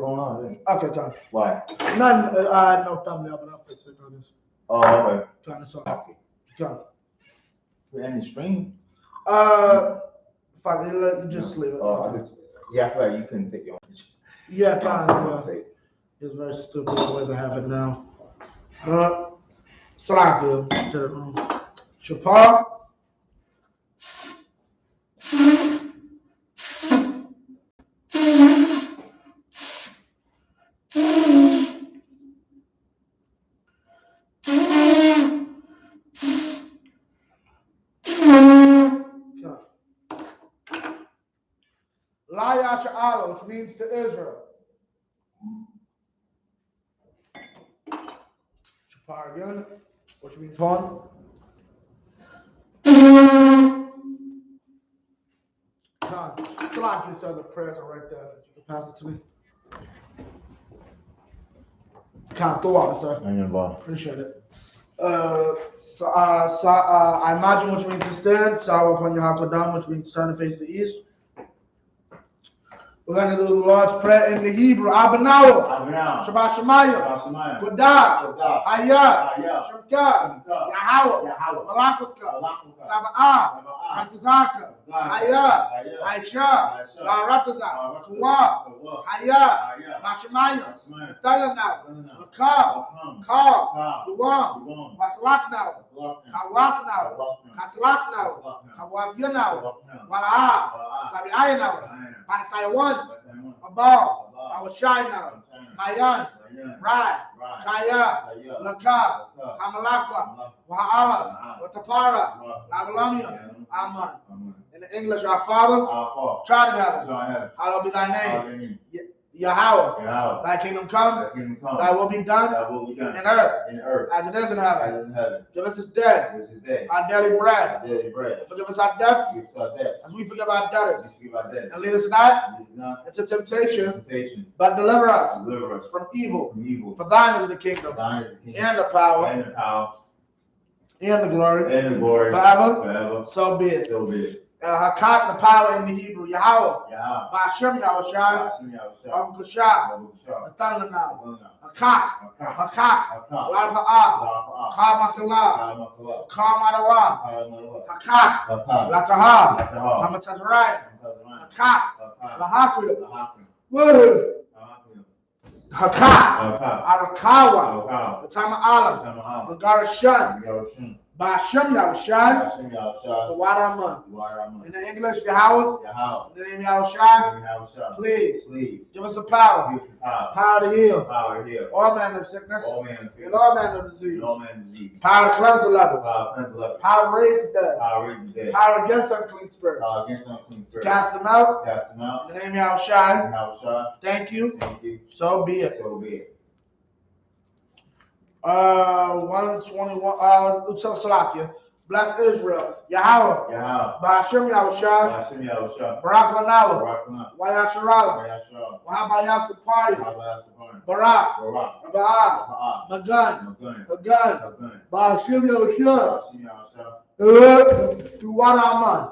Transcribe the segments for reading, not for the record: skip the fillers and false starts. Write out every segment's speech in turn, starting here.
going on? Okay, done. Why? None. No thumbnail, but I'll fix it. Oh, okay. Done. It's all. Okay. Done. We end the stream. Fuck, you just leave it. Oh, yeah, I feel like you couldn't take your own. Yeah, kind of. Yeah. It's very stupid the way they have it now. Slack to the room. Chapar. Shalom, which means to Israel. Shapar again, which means horn. Salam, you said the prayers are right there. If you can pass it to me. Can't throw out, sir. Appreciate it. I imagine, which means to stand. Sawa upon your hakodam, which means to turn and face the east. We're going to do the Lord's Prayer in the Hebrew. Abanawa. Shabbat Shemayah. Godah. Hayah. Shemka. Yahawah. Malakutka. Taba'ah. Ratazaka. Hayah. Aisha. Rataza. Kuwa. Hayah. Mashemayah. Talanaw. Makab. Kab. Duwam. Waslaknaw. Kawaknaw. Kaslaknaw. Kawafyanaw. Wala'ah. Tabi'ayanaw. Panasayawan. Abal, Awashina, Mayan, Rai, Kaya, Laka, Hamalakwa, Wa'ala, Watapara, Labalamiya, Aman. In the English, our Father, try to heaven. Hallowed be thy name. Yahweh, thy kingdom come, thy will be done in earth as it is in heaven. Give us this day our daily bread. Forgive us our debts as we forgive our debtors. And lead us not into temptation, but deliver us from evil. For thine is the kingdom and the power and the glory forever. So be it. Hakat, the power in the Hebrew, Yahweh, Ba'ashem Yahushai, Kushah, Nathanaw, Hakak, Laba'ah, Kamakala, Kamadawa, Hakak, Lataha, Hamatazrai, Hakak, Lahaku, Hakak, Arakawa, the time of Allah, the Garashan. Ba'ashem Yahushai, the Wadaman. In the English, Yahweh. In the name Yahushai. Please give us the power. Power to heal. All manner of sickness. And all manner of disease. Power to cleanse the leper. Power to raise the dead. Power against unclean spirits. To cast them out. In the name Yahushai. Thank you. So be it. 121. Salakia. Bless Israel. Yahweh. Ba'ashem Yahushai. Barak Lanawa. Wayasharala. Wahabayasapari. Barak. Raba'ah. Magan. Ba'ashem Yahushai. Wadaman.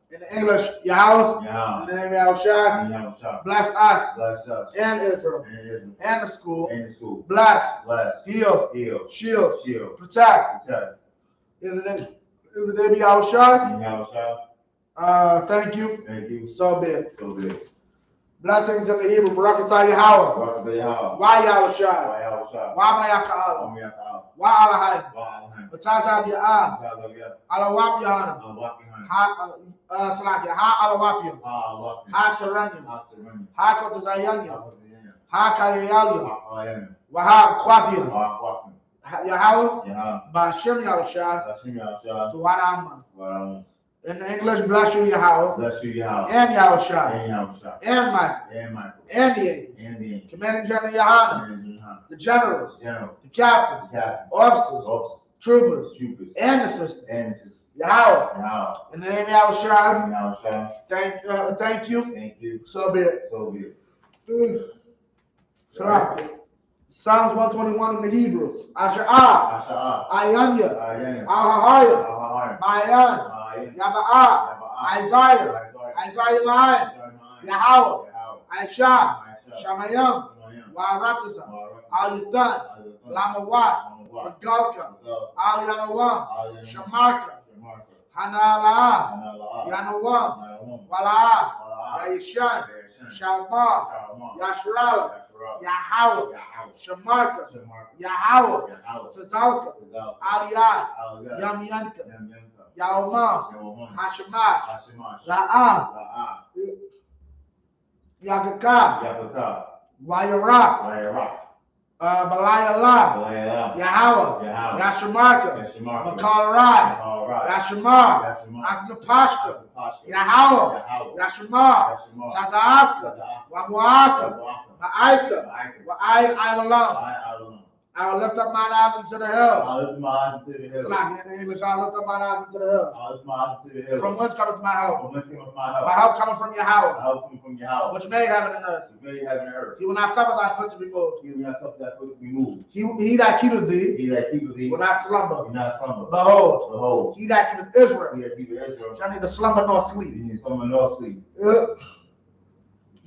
In the English, Yahweh. In the name of Yahushai. Bless us. And Israel. And the school. Bless. Heal. Shield. Protect. In the name of Yahushai. Thank you. So be it. Blessings in the Hebrew. Barakatah Yahweh. Why Yahushai? Why Mayaka'al? Why Alahai? Batazab Ya'ah. Alawap YAHANNA. Ha Alawapiyam. Ha Saranyam. Ha Kotazayanyam. Ha Kayayaliam. Waha Kwafiyam. Yahweh. Ba'ashem Yahushai. To Wadaman. In English, bless you, Yahweh. And Yahushai. And Michael. And the angels. Commanding General YAHANNA. The generals. The captains. Officers. Troopers. And assistants. Yahweh. In the name of Yahushai. Thank you. So be it. Psalms 121 in the Hebrew. Asha'ah. Ayanya. Al-Hahaya. Mayan. Yaba'ah. Isaiah. Lion. Yahweh. Aisha. Shamayam, Waratiza, Alitan, Lamawat, Magalka, Alianawam, Shamarka, Hanala, Yanawam, Wala, Yaishan, Shalma, Yashrala, Yahawah, Shamarka, Yahawah, Tazalka, Aliyah, Yamyanka, Yaomam, Hashemash, La'ah, Yakaka, Wayarak, Balayala, Yahawah, Yashamarka, Makarai, Yashamar, Athnapashka, Yahawah, Yashamar, Tazahafka, Wabuaka, Ma'aika, Wa'ayin Ilam. I will lift up mine eyes unto the hills. It's not in English. I will lift up mine eyes unto the hills. From whence cometh my help? My help cometh from Yahawah, which made heaven and earth. He will not suffer thy foot to be moved. He that keepeth thee will not slumber. Behold, he that keepeth Israel shall neither slumber nor sleep.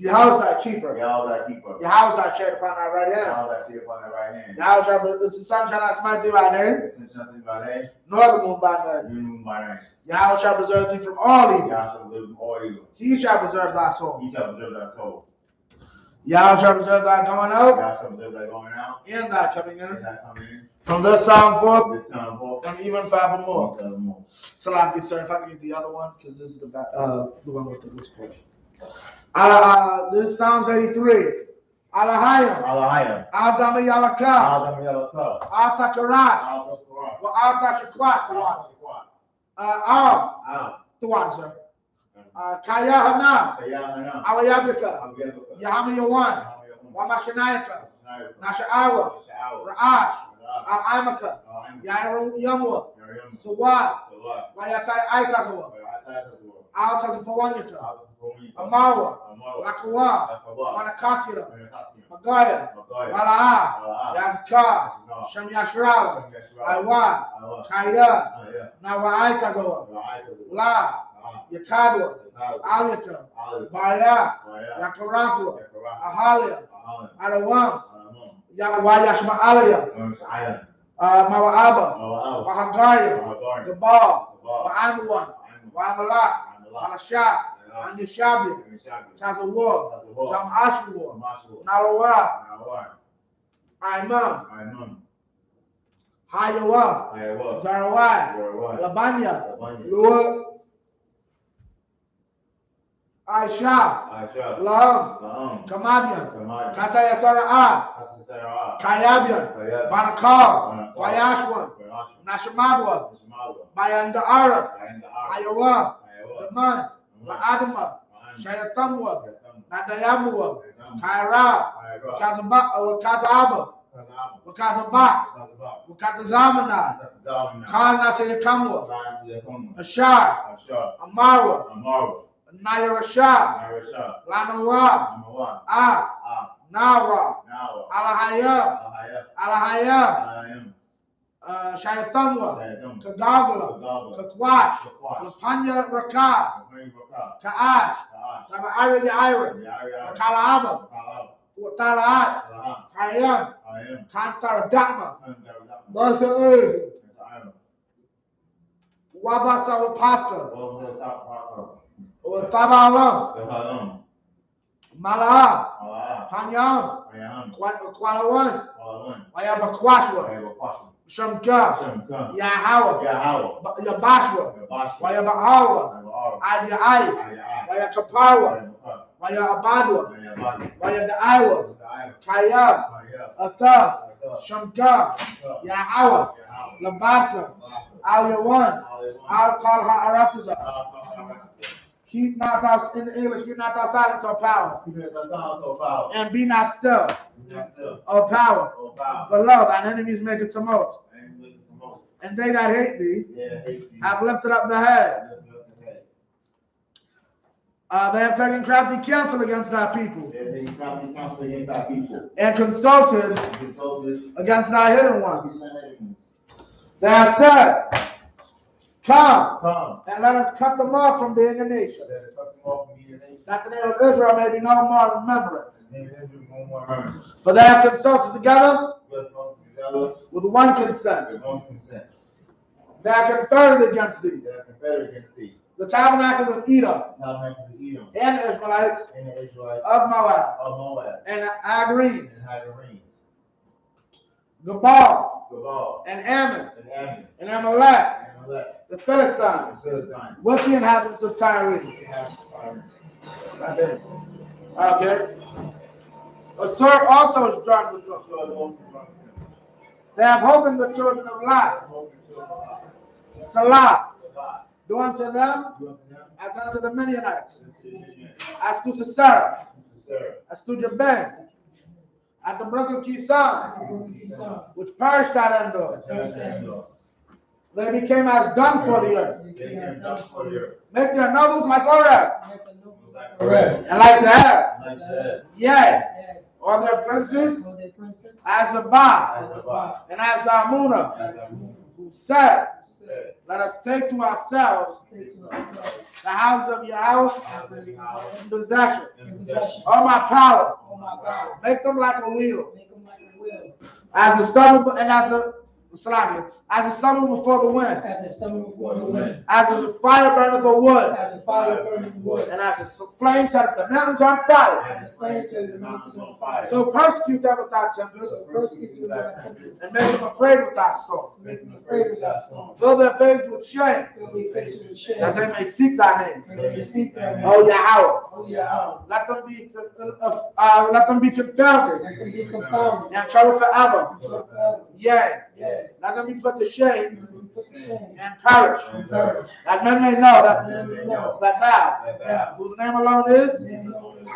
Yahweh thy keeper. Yahweh thy shade upon thy right hand. The sun shall not smite thee by day, nor the moon by night. Yahweh shall preserve thee from all evil. He shall preserve thy soul. Yahweh shall preserve thy going out and thy coming in. From this time forth and even forevermore. So I'll be sorry if I can use the other one, because this is the one with the question. This is Psalms 83. Alahayim. Adam Yalaka. Atakarat. Wa Atashakwat. Tuan, sir. YAHANNA. Awayabika. Yahama Yawan. Wamashanayaka. Nasha'awa. Ra'ash. Al-Imaka. Yamwa. Sawad. Wayatai Aitazawa. Al-Tazapawanyaka. Amawa, Lakawa, Wanakakira, Magaya, Wala'a, Yazka, Shem Yashrala, Iwa, Kaya, Nawa'aitazawa, La, Yakadwa, Alika, Baya, Yakarafua, Ahalia, Adawam, Yashma Alaya, Mawa'aba, Wahagaya, Gabal, Wa'amuan, Wa'amala, Alasha, and Yeshabia, Tazawar, Jam Ashwar, Narawa, Imam, Hayawa, Zarawai, Labanya, Lua, I.S.U.P.K, Lam, Kamadian, Kasayasara, Kayabian, Banakal, Wayashwan, Nashamadwa, Bayandara, Hayawa, Daman, Adama, Shayatamwa, Nadayamua, Kaira, Kazaba, Wakazabak, Wakatazamana, Kana Sayakamwa, Ashar, Amarwa, Nayarasha, Lanawa, Nawa, Alahaya, Shayatamwa, Kagagala, Kakwash, Lapanya Raka, Kaash, Tabaira Yaira, Kalaaba, Talaat, Hayam, Kantar Dama, Basa Wabasa Wapatka, Tabalam, Mala, Panyam, Kualawan, Wayabakwashwa, Shamka, Yahawah, Yabashwa, Wayabahawa, Adiyai, Wayakapawa, Wayabadwa, Wayadaiwa, Kaya, Ata, Shamka, Yahawah, Labaka, Aliyawan, Al-Kal Ha'aratiza. Keep not thou in English, keep not thou silent or power. And be not still. O power. For lo, thine enemies make it tumult. And they that hate thee have lifted up the head. They have taken crafty counsel against thy people. And consulted against thy hidden ones. They have said, Come, and let us cut them off from being a nation. that the name of Israel may be no more remembered. For they have consulted together with one consent. They are confederate against thee. The tabernacles of Edom and the Israelites of Moab and Agarenes, Gabal and Ammon and Amalek, the Philistines, with the inhabitants of Tyre. Okay. A sword also is drawn with them. They have hope in the children of Lot. Salah. Do unto them as unto the Midianites, as to Sisera, as to Jabin, at the brook of Kison, which perished at Endor. They became as dung for the earth. Make their nobles like Oreb, and like Zahab. Yea, or their princes as Zabah, and as Zarmuna, who said, let us take to ourselves the house of Yahweh in possession. All my power, make them like a wheel, as a stubble and as a stubble before the wind, as a fire burneth the wood, and as a flame set the mountains on fire. So persecute them with thy tempest, and make them afraid with thy storm. Fill their face with shame, that they may seek thy name. O Yahweh, let them be confounded and trouble forever. Yea, let them be put to shame and perish, that men may know that thou, whose name alone is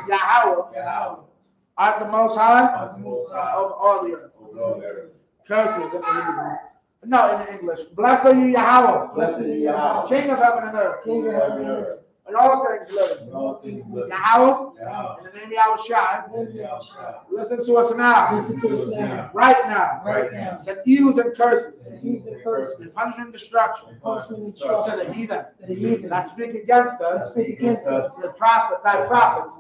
Yahweh, art the Most High of all the earth. Curses in the Hebrew. No, in the English. Blessed are you, Yahweh, King of heaven and earth. And all things living. Yahweh, in the name of Yahweh, listen to us now. Right now. Send evils and curses. And punishment and destruction. To the heathen. That speak against us. The prophet, thy prophets.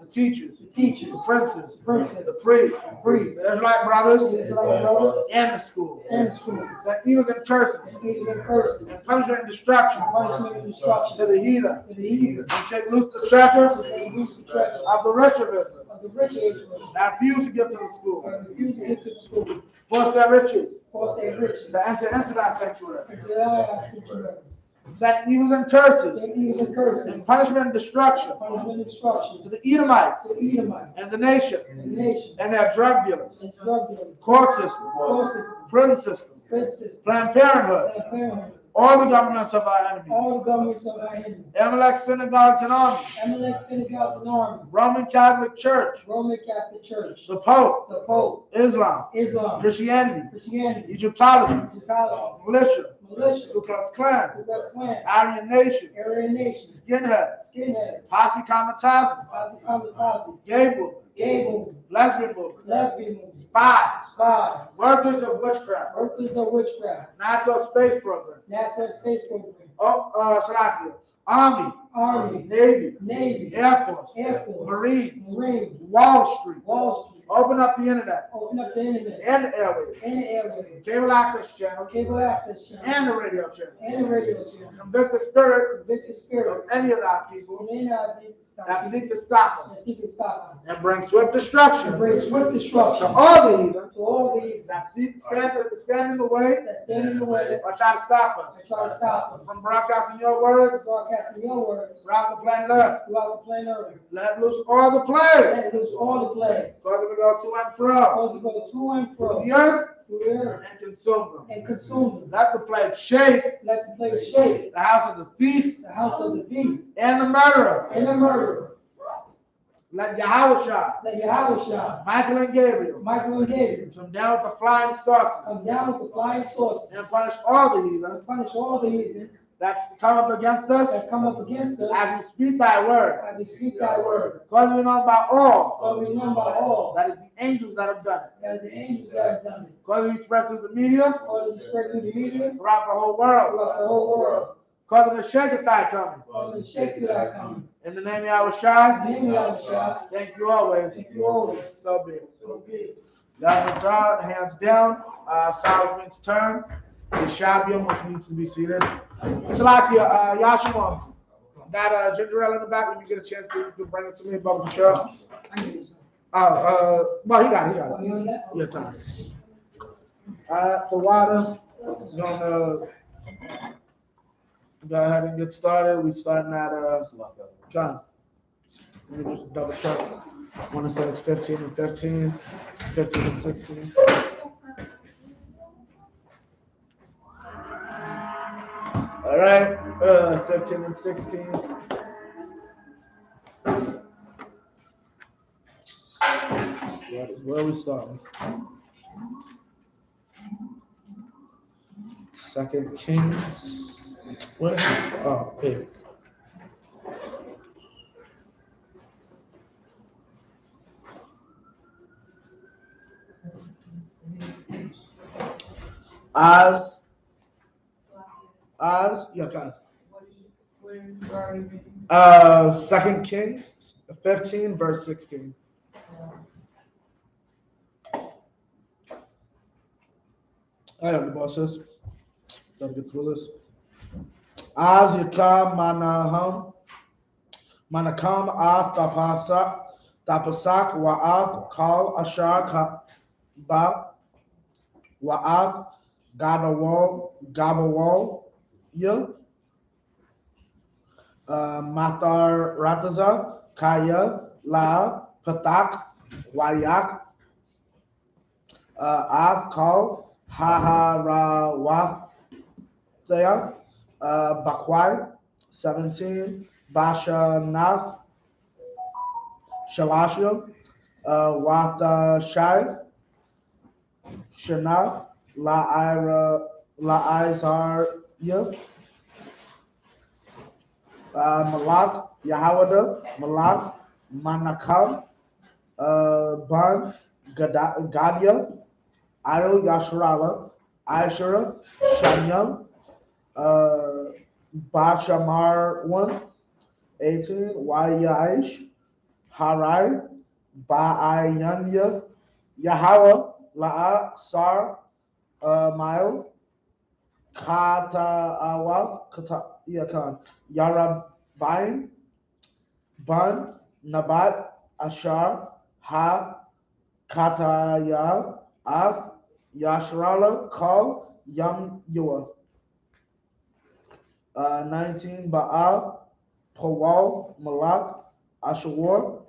The teachers. The princes. The priests. The Israelite brothers. And the school. Send evils and curses. And punishment and destruction. To the heathen. And shake loose the treasure of the rich of Israel. That refuse to give to the school. Force their riches. To enter into that sanctuary. Send evils and curses. And punishment and destruction. To the Edomites. And the nation. And their drug dealers. Court system. Prison system. Planned Parenthood. All the governments of our enemies. Amalek synagogues and armies. Roman Catholic Church. The Pope. Islam. Christianity. Egyptology. Militia. Ku Klux Klan. Aryan Nation. Skinhead. Posse Kamatazi. Gay movement. Lesbian movement. Spies. Workers of witchcraft. NASA space program. Army. Navy. Air Force. Marines. Wall Street. Open up the internet. And the airwaves. Cable access channel. And the radio channel. Convict the spirit of any of thy people that seek to stop us. And bring swift destruction to all the heathen that stand in the way or try to stop us from broadcasting your words throughout the planet Earth. Let loose all the plagues. So that we go to and fro the earth and consume them. Let the plague shake the house of the thief and the murderer. Let Yahweh Michael and Gabriel come down with the flying saucers and punish all the heathen that's come up against us as we speak thy word. Because we know by all that is the angels that have done it. Because we spread through the media throughout the whole world. Cause of the Sheikh thy coming. In the name of Yahushua. Thank you always. So be it. Y'all hands down. Silence means turn. Yeshabium, which means to be seated. Salakia, Yashua. That ginger ale in the back, when you get a chance, you can bring it to me, Baba Michelle. Well, he got it. Yeah, time. The water is gonna go ahead and get started. We starting at John. Let me just double check. I want to say it's 15 and 15, 15 and 16. All right, 15 and 16. That is where we starting. Second Kings. Where? Oh, here. Second Kings 15 verse 16. I have the bosses. Gotta get through this. Yikam manakam tapasak wa'ath kal ashar ba wa'ath gabawal ya matar rataza kaya la patak wayak ath kal haharawathaya bakwai 17 basha nath shalashia wata shai shana la izar ya Malak, Yahawada, Malak, Manakam, Ban, Gadia, Io, Yasharala, Ishara, Shanyam, Bashamar 1, 18, Wayaish, Harai, Ba'ayanya, Yahawa, La'a, Sar, Mail, Kata Awaf, Kata Yakan, Yarabain, Ban, Nabat, Ashar, Ha, Kataya, Af, Yashrala, Kal, Yam Yua. 19, Baal, Powal, Malak, Ashawar,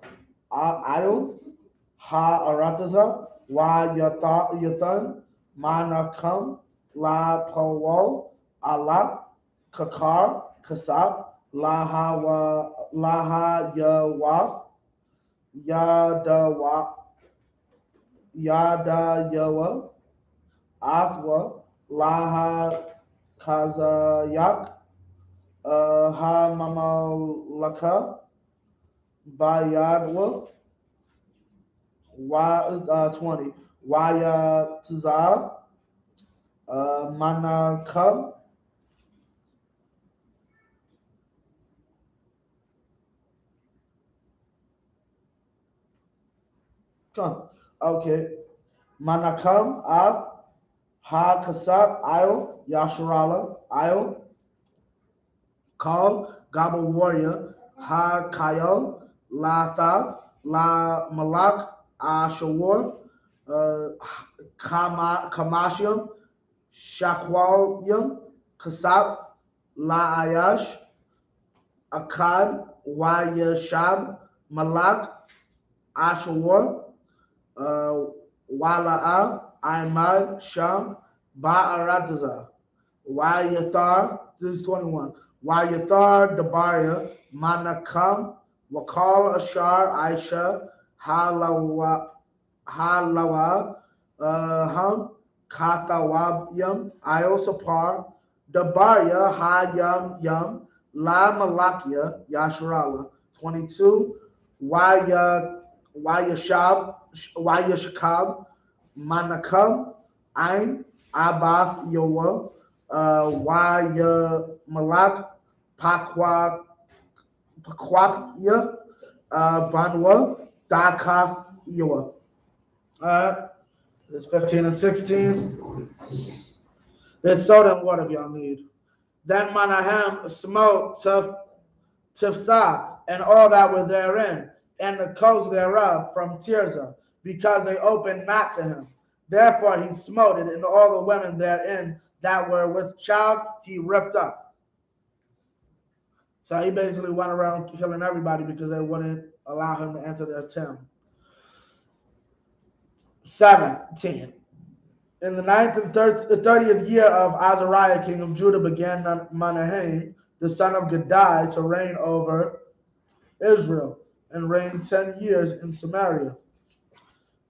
Ayil, Ha Arataza, Wa Yathan, Manakam, La Powal, Alak, Kakar, Kasab, Laha Yawaf, Yada Yawa, Athwa, Laha Kazayak, Ha Mamalaka, Bayadwa, 20, Waya Tazar, Manakab, okay. Manakam, Av, Ha Kasab, Io, Yasharala, Io, Kal, Gaba Warrior, Ha Kayal, La Thav, La Malak, Ashawar, Kamashim, Shakwalyam, Kasab, La Ayash, Akkad, Wayashab, Malak, Ashawar, Wala'a, Ahmad, Sham, Ba'arataza, Wayathar, this is 21. Wayathar, Dabaria, Manakam, Wakal Ashar, Aisha, Halawa, Ham, Katawabyam, Iosapar, Dabaria, Hayam Yam, La Malakia, Yasharala. 22. Wayashkab, Manakam, Ain, Abath Yoa, Malak, Pakwak, Pakwakya, Banwa, Dakaf, Iwa. There's 15 and 16. There's soda and water if y'all need. Then Manahem smote Tifsah and all that were therein, and the coast thereof from Tirzah, because they opened not to him. Therefore he smote it, and all the women therein that were with child he ripped up. So he basically went around killing everybody because they wouldn't allow him to enter their tomb. 17. In the 9th and 30th year of Azariah, king of Judah, began Manahem, the son of Gadai, to reign over Israel, and reigned 10 years in Samaria.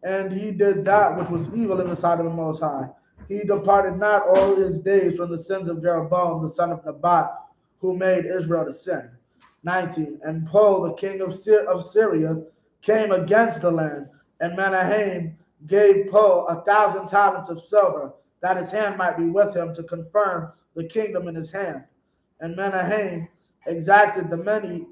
And he did that which was evil in the sight of the Most High. He departed not all his days from the sins of Jeroboam, the son of Nebat, who made Israel to sin. 19. And Pul, the king of Syria, came against the land, and Menahem gave Pul 1,000 talents of silver, that his hand might be with him to confirm the kingdom in his hand. And Menahem exacted the money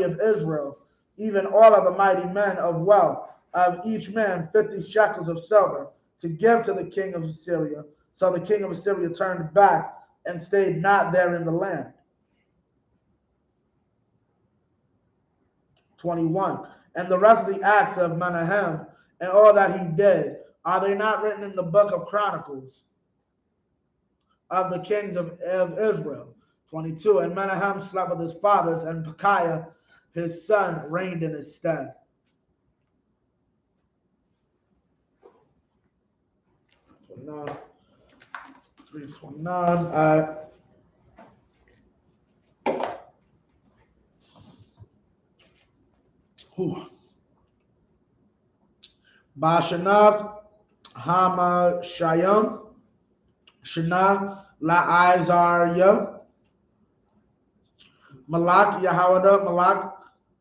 of Israel, even all of the mighty men of wealth, of each man 50 shekels of silver, to give to the king of Assyria. So the king of Assyria turned back and stayed not there in the land. 21. And the rest of the acts of Menahem and all that he did, are they not written in the book of Chronicles of the kings of Israel? 22. And Menahem slept with his fathers, and Pekahiah his son reigned in his stead. 329. Bashanath Hamashayim Shana La'izarya Malak Yahawada Malak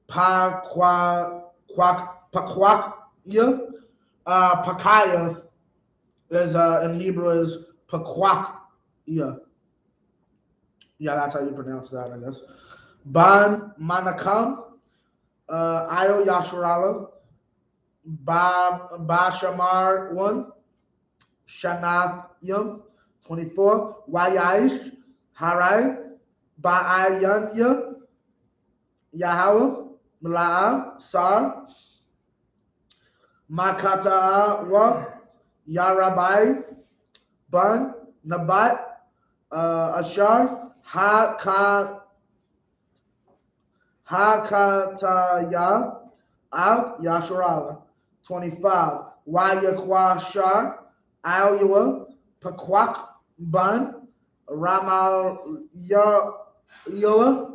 Pakwakya Pakaya is in Hebrew is Pakwakya. Yeah, that's how you pronounce that, I guess. Ban Manakam Io Yasharala Bashamar 1 Shanath Yum 24 Wayish Harai Ba'ayanya Yahawah Mala'a Sar Makata Wa Yarabai Ban Nabat Ashar Hakataya Al Yasharala 25 Wayakwa Shar Al Yua Pakwak Ban Ramal Yoa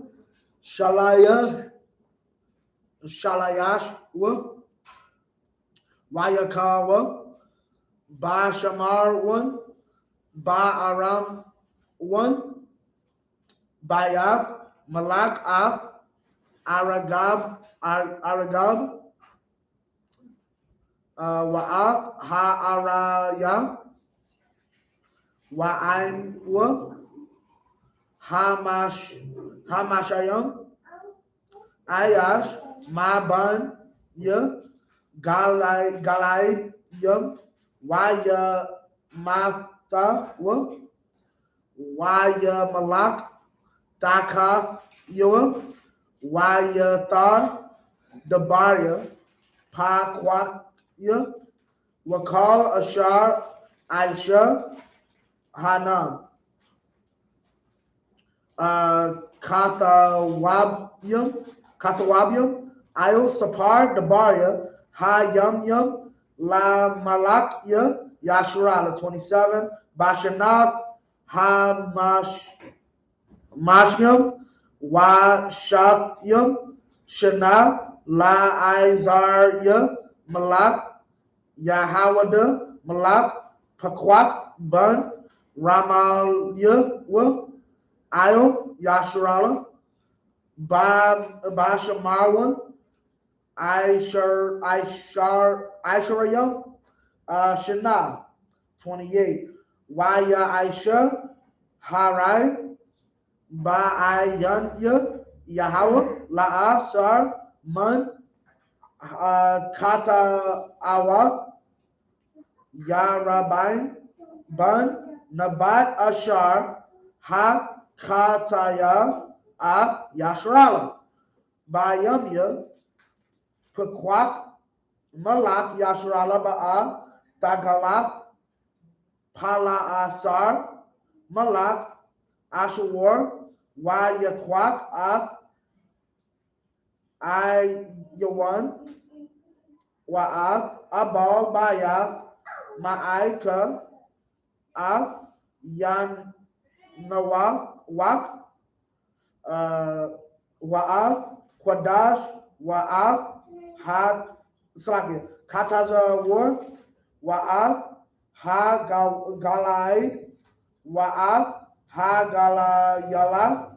Shalayash Wayakawa Ba Shamar 1 Ba Aram 1 Bayath Malak Af Aragab Wa'af Ha'araya Wa'ainwa Hamashayam Ayash Maban Ya Galai Yum Waya Matha Waya Malak Dakaf Yua Waya Thar Dabaria Pakwakya Wakal Ashar Aisha Hanam Katawabyam Io Sapar Dabaria Ha Yum La Malakya Yasharala 27 Bashanath Ha Mashyam Wa Shatyam Shana La Izarya Malak Yahawada Malak Pakwak Ban Ramalya Io Yasharala Bashamarwan Aisharayam Shana 28 Waya Aisha Harai, Ba'ayanya, Yahawah, La'a, Sar, Man, Kata Awath, Yarabain, Ban, Nabat Ashar, Ha, Kataya, Af, Yashrala, Bayamya, Pequak, Malak, Yashrala, Ba'a, Tagalaf, Pala Asar, Malak, Ashawar, Yaquak, Af, Yawan, Wa'af, Abal, Bayaf, Ma'aika, Af, Yan Nawaf, Wak, Wa'af, Quadash, Wa'af, Had, Slakia, Katazawar, Wa'af, Ha Galaid, Wa'af, Ha Galayala,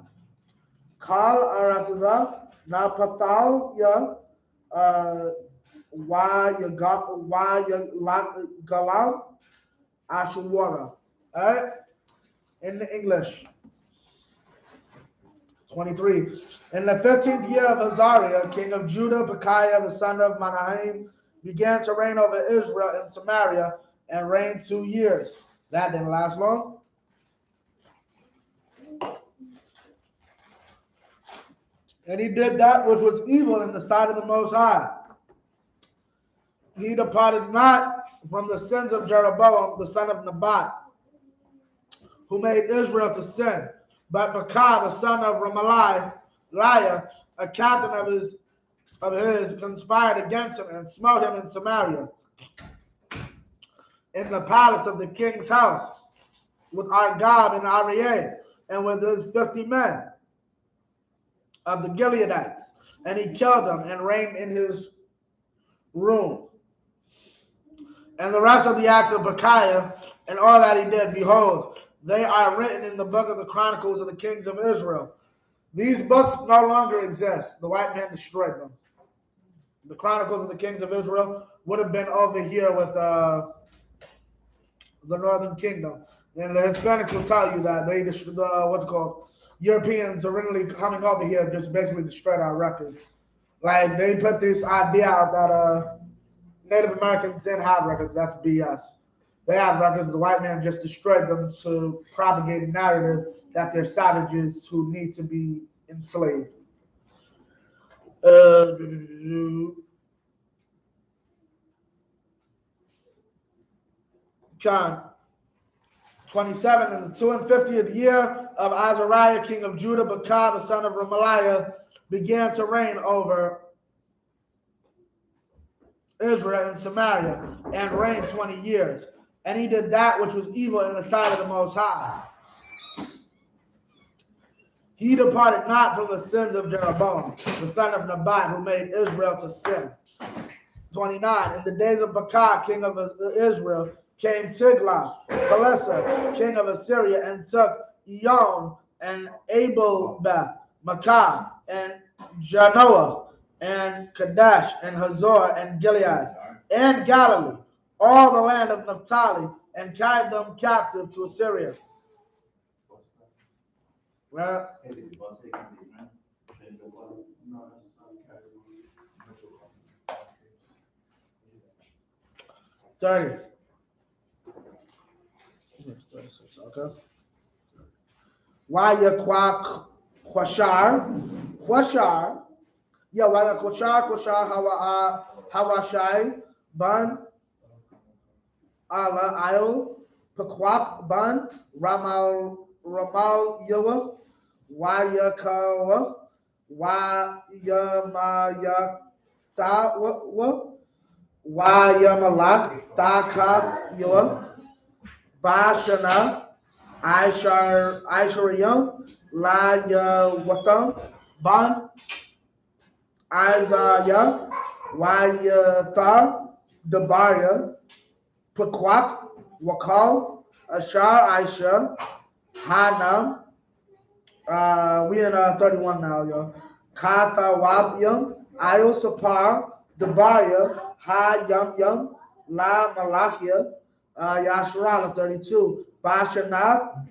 Kal Arataza, Napatal, Ya, Galam, Ashwara. All right? In the English. 23. In the 15th year of Azariah, king of Judah, Pekahiah, the son of Manahem, began to reign over Israel in Samaria and reigned 2 years. That didn't last long. And he did that which was evil in the sight of the Most High. He departed not from the sins of Jeroboam, the son of Nebat, who made Israel to sin, but Pekah, the son of Remaliah, a captain of his, conspired against him and smote him in Samaria, in the palace of the king's house, with Argob and Arieh, and with his 50 men of the Gileadites. And he killed them and reigned in his room. And the rest of the acts of Pekahiah and all that he did, behold, they are written in the book of the Chronicles of the kings of Israel. These books no longer exist. The white man destroyed them. The Chronicles of the kings of Israel would have been over here with the Northern Kingdom. And the Hispanics will tell you that they Europeans originally coming over here just basically destroyed our records. Like they put this idea out that Native Americans didn't have records. That's BS. They have records. The white man just destroyed them to propagate a narrative that they're savages who need to be enslaved. John 27, in the 250th year of Azariah, king of Judah, Pekah, the son of Remaliah, began to reign over Israel in Samaria, and reigned 20 years. And he did that which was evil in the sight of the Most High. He departed not from the sins of Jeroboam, the son of Nebat, who made Israel to sin. 29. In the days of Pekah, king of Israel, came Tiglath-Pileser, king of Assyria, and took Eon and Abel-Beth, Makkah, and Janoah, and Kadesh, and Hazor, and Gilead, and Galilee, all the land of Naphtali, and carried them captive to Assyria. Well, 30. Okay. Quashar. Yeah, Quashar, Hawashai, Ban, Ala, Io, Pequak, Ban, Ramal Yawa, Wayakawa, Wayamayaktawa, Wayamalak, Takat Yawa, Bashana, Aishariyam, La Yawatam, Ban, Isaiah, Wayathar, Debaria, Pequak, Wakal, Ashar, Aisha, Hana. We in 31 now, yo. Kata Wabyam, Isupk, Debaria, Ha Yam, La Malachia, Yasharala 32, Bashanath,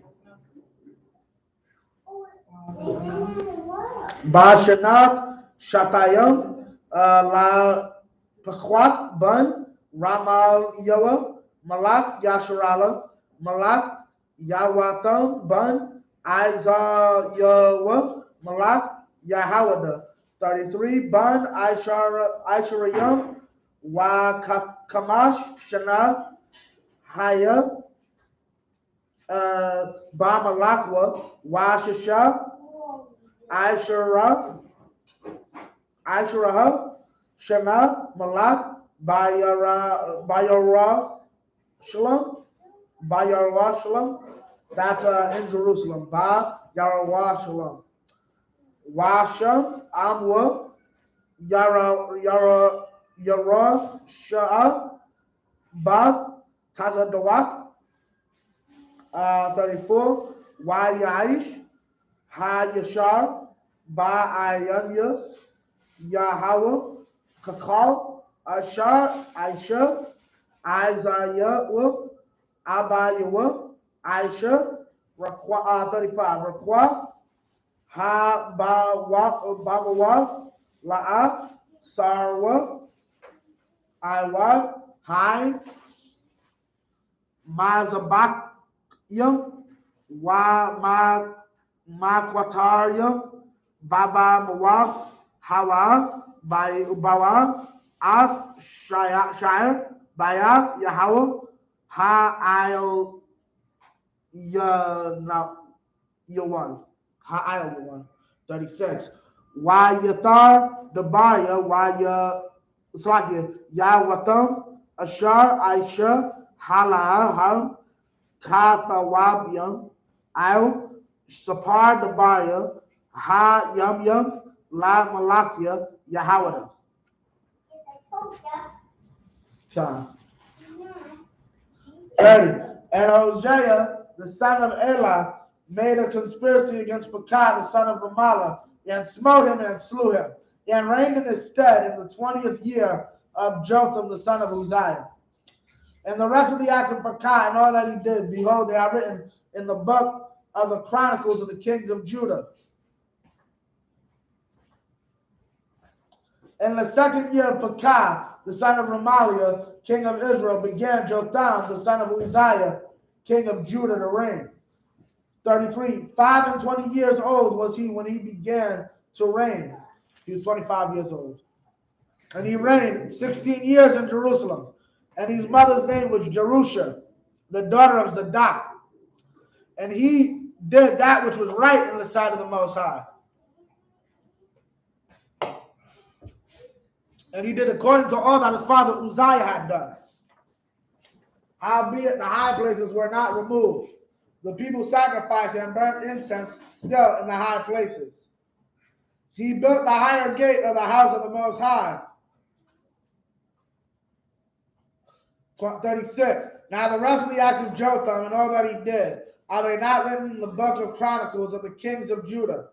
Bashanath Shatayam La Pakwat Bun Ramal Yoa Malak Yasharala Malak Yawatam Bun Isaiah Malak Yahawada 33 Bun Aisharayam Wa Kamash Shana Haya Ba Malakwa Wa Shasha Aishara Shana Malak Bayara Shalom. That's in Jerusalem. Bayara Shalom. Washam Amwa Yara Sha'a Bath Tazadawat 34 Yaish Ha Yashar Ba Ayanya Yahweh Kakal Ashar Aisha Isaiah Abayawa Aisha 35 Rakwa Ha Bawa La'a Sarwa Iwa Hai Mazabakyam Wa Makwatarya Baba Mawaf Hawa Bawa Af Shire Bayaf Yahweh Ha Yawan Ha 36 Yatar Dabarya Yawatam Ashar Aisha Halaham Katawabyam Al Sapar Dabarya Ha Yam La Malakia Yahawada. Sean. 30. And Hosea, the son of Elah, made a conspiracy against Pekah, the son of Ramallah, and smote him and slew him, and reigned in his stead in the 20th year of Jotham, the son of Uzziah. And the rest of the acts of Pekah and all that he did, behold, they are written in the book of the Chronicles of the kings of Judah. In the second year of Pekah, the son of Remaliah, king of Israel, began Jotham, the son of Uzziah, king of Judah, to reign. 33. 25 years old was he when he began to reign. He was 25 years old. And he reigned 16 years in Jerusalem. And his mother's name was Jerusha, the daughter of Zadok. And he did that which was right in the sight of the Most High. And he did according to all that his father Uzziah had done. Howbeit the high places were not removed. The people sacrificed and burnt incense still in the high places. He built the higher gate of the house of the Most High. 36. Now the rest of the acts of Jotham and all that he did, are they not written in the book of Chronicles of the kings of Judah?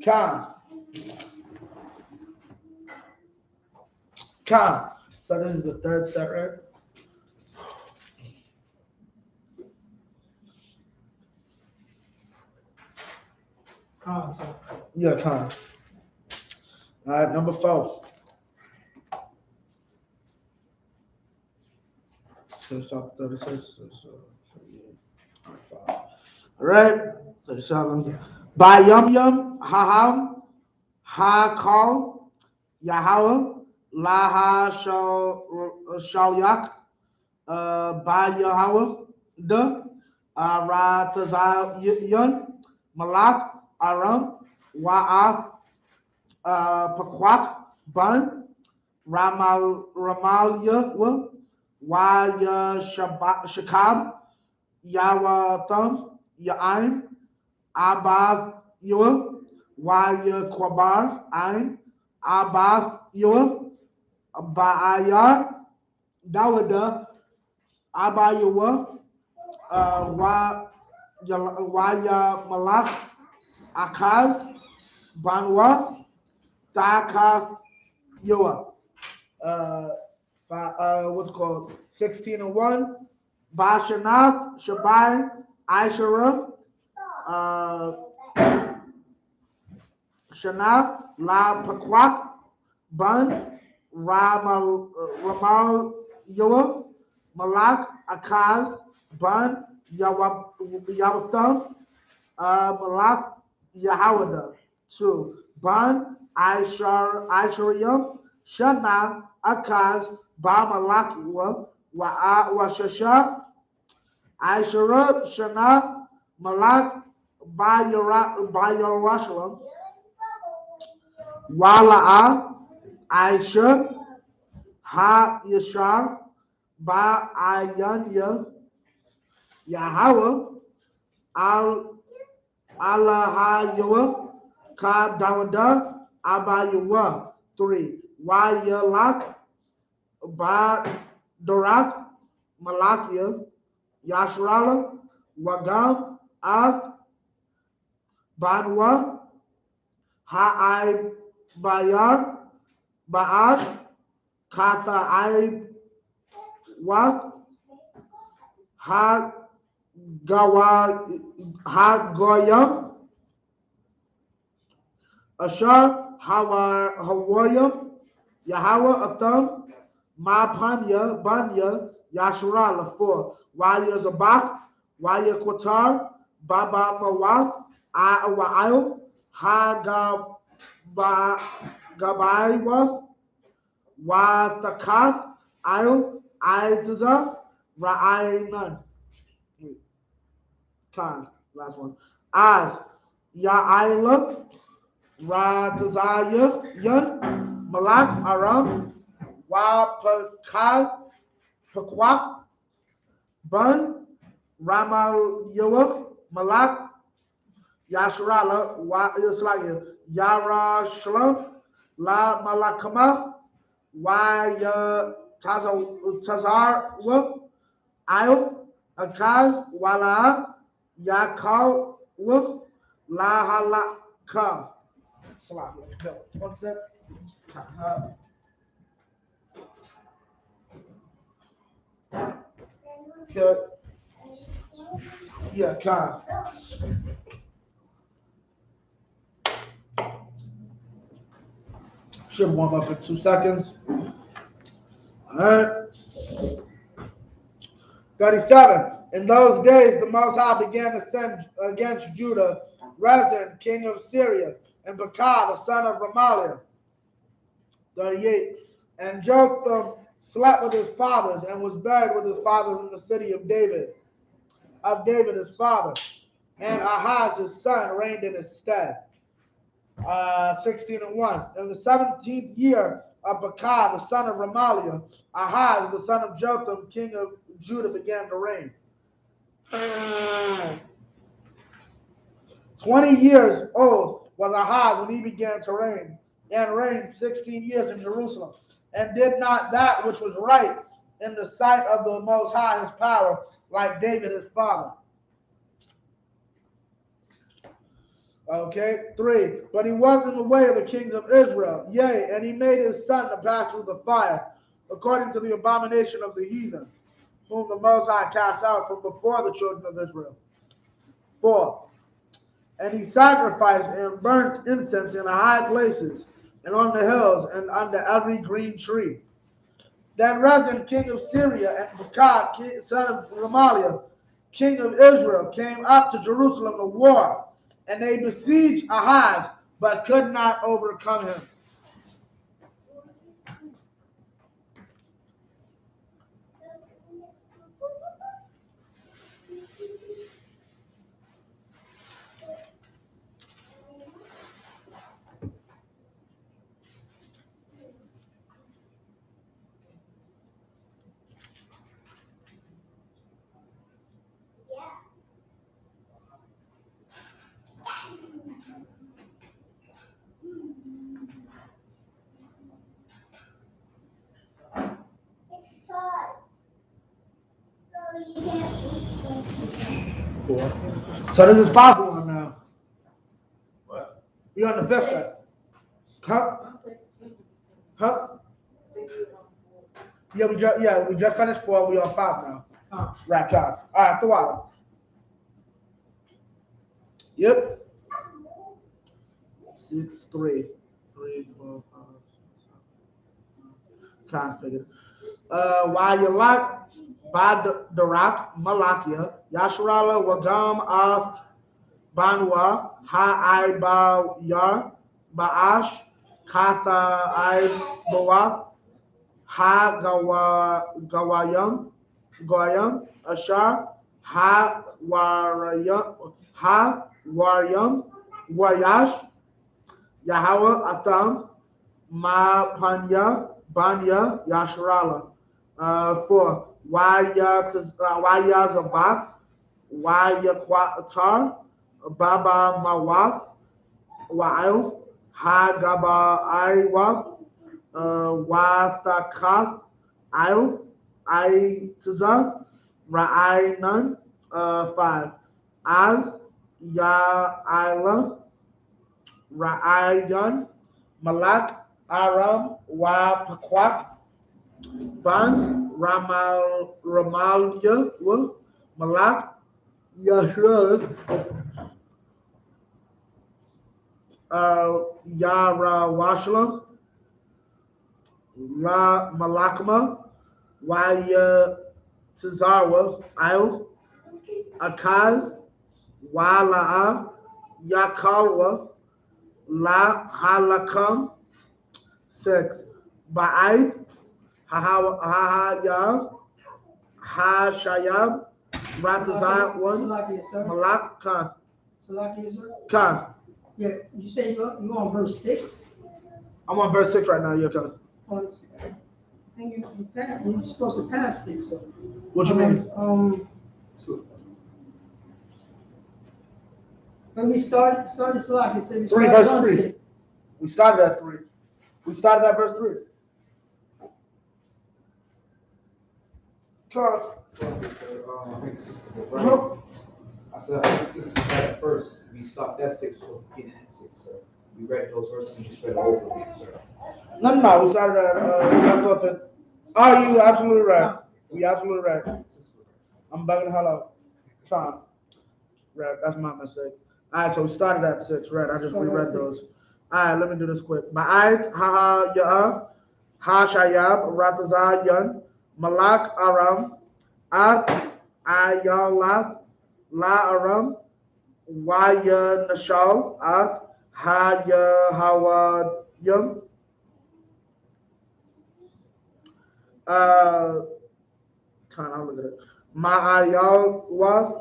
Come. So this is the third set, right? Yeah, Khan. All right, number 4. So stop 36. All right, 37. By Yum Haham Hakal Yahweh Laha Shalyak By Yahweh the Ratazayan Malak Aram Wa'ath Pakwat Bun Ramalia Waya Shakab Yawatam Ya'im Abath Yua Waya Kwabar Ain Abath Yua Ba'ayar Dawada Abayua Waya Malak Akaz Banwa Taka Yua What's called 16:1. Bashanath, Shabai, Ishara, Shanath, La Pakwak, Bun, Ramal Yoa, Malak, Akaz, Bun, Yawatham, Malak, Yahawada. 2. Bun, Ishariam, Shana, Akaz, Ba Malakiwa, Washasha, Ishara, Shana, Malak, Ba Yarashalam, Wala'a, Aisha, Ha Yashar, Ba Ayanya, Yahweh, Al Alahayawa, Ka Dawada, Abayawa. 3. Wayalak, Ba Dorak, Malakia, Yashrala, Wagam, Ath, Banwa, Ha'ai Bayar, Ba'ash, Kata Ai Wath, Hagoyam, Ashar, Hawariyam, Yahweh Atam, Mapanya, Banya, Yasharala. 4. Waya Zabak, Waya Kotar, Baba Mawath, Awa'il, Gabaywath, Watakath, Il, Idaza, Ra'ainan. Khan, last one. Az, Ya'ila, Ratazaya, Yun, Malak, Aram, Wapakal, Pakwak, Bun, Ramal Yoa, Malak, Yasharala, Yara Shalom, La Malakama, Waya Tazar Wuf, Ayub, Akaz, Wala, Yakal Wuf, La Halakam. Salam. What's that? Okay. Yeah, Khan. Should warm up in 2 seconds. All right. 37. In those days, the Most High began to send against Judah Rezin, king of Syria, and Bakar, the son of Remaliah. 38. And Jotham slept with his fathers and was buried with his fathers in the city of David his father. And Ahaz, his son, reigned in his stead. 16:1. In the 17th year of Bakar, the son of Remaliah, Ahaz, the son of Jotham, king of Judah, began to reign. 20 years old was Ahaz when he began to reign, and reigned 16 years in Jerusalem, and did not that which was right in the sight of the Most High his power, like David his father. Okay, 3. But he walked in the way of the kings of Israel, yea, and he made his son to pass through the fire, according to the abomination of the heathen, whom the Most High cast out from before the children of Israel. 4. And he sacrificed and burnt incense in the high places, and on the hills, and under every green tree. Then Rezin, king of Syria, and Bakar, son of Remaliah, king of Israel, came up to Jerusalem to war, and they besieged Ahaz, but could not overcome him. So this is 5-1 now. What? You're on the 5th set. Huh? Huh? we just finished 4. We on 5 now. Right, all right, the water. Yep. 6, 3, 3, 4, 5, 6, 7. Can't figure. While you like by the rock Malakia, Yasharala Wagam of Banwa, Ha I Ba Yar, Baash, Kata I Bawa, Ha Gawayam, Goyam, Ashar, Ha Waryam, Waryash, Yahweh Atam, Ma Panya, Banya, Yasharala. 4. Waya Zabak, Waya Kwatar, Baba Mawath, Wa'il, Ha Gaba Iwath, Wathakath, Il, I Tazar, Ra'ainan. 5. Az, Ya'ila, Ra'ayan, Malak, Aram, Wa Pakwak, Ban, Ramalya, Malak, Yashra, Yara Washlam, La Malakma, Waya Tazarwa, Il, Akaz, Wala'a, Yakalwa, La Halakam. 6. Ba'aith, Hahaya, Ha Shayab, Ratazat 1, Malak Khan. Khan. Yeah, you say you're on verse 6? I'm on verse 6 right now, yeah, Khan. I think you're supposed to pass 6. So. What you mean? When we started Salak, you said we 3 started verse on 3. 6. We started at 3. We started at verse 3. Khan. I think this is the right. I said, I think this is at first. We stopped at 6, so beginning at 6. So we read those verses and just read it over again, sir. No. We started at, we left off at, oh, you absolutely right. We absolutely right. I'm bugging the hell out. Khan. Right, that's my mistake. All right, so we started at 6, right? I just reread those. All right, let me do this quick. Ma'ayt, Haha, Ya'a, Ha Shayab, Ratazah, Yun, Malak, Aram, At, Ayalath, La Aram, Waya Nashal, At, Ha Yahawa Yum. I'll look at it. Ma'ayal Wath,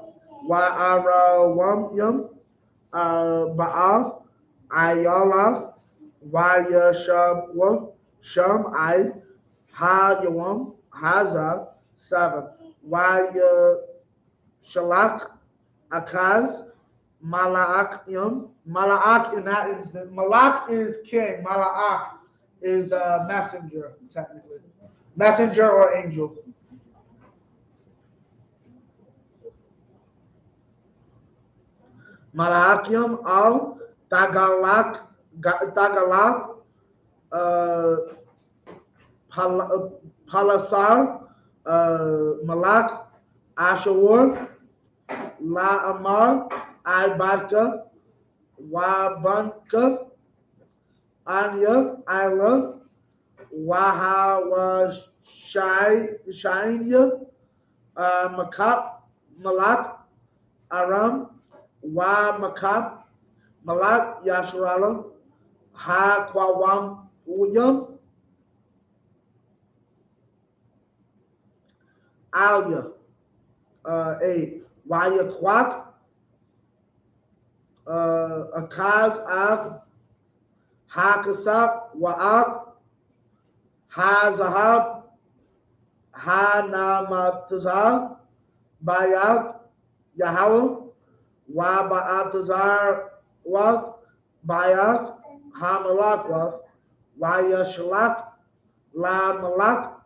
Wa'ara Yum, Baal, Ayalath, Wayashab, Sham, I, Ha Yawam, Haza. 7. Shalak, Akaz, Malak Yum. Malak in that instance, Malak is king, Malak is messenger, technically. Messenger or angel. Malakium al Tagalak, Palasar, Malak, Ashawar, La Amar, Ibarka, Wabanka, Anya, Isla, Wahawashainya, Makap, Malak, Aram, Wa Makap, Malak, Yasharala, Ha Kwawam Uyam, Alia, 8. Wayakwat, Akaz Av, Ha Kasab, Wa'ab, Ha Zahab, Ha Namatazar, Bayath, Yahweh, Wa Ba'atazar Wath, Bayath, Ha Malak Wath, Wayashalak, La Malak,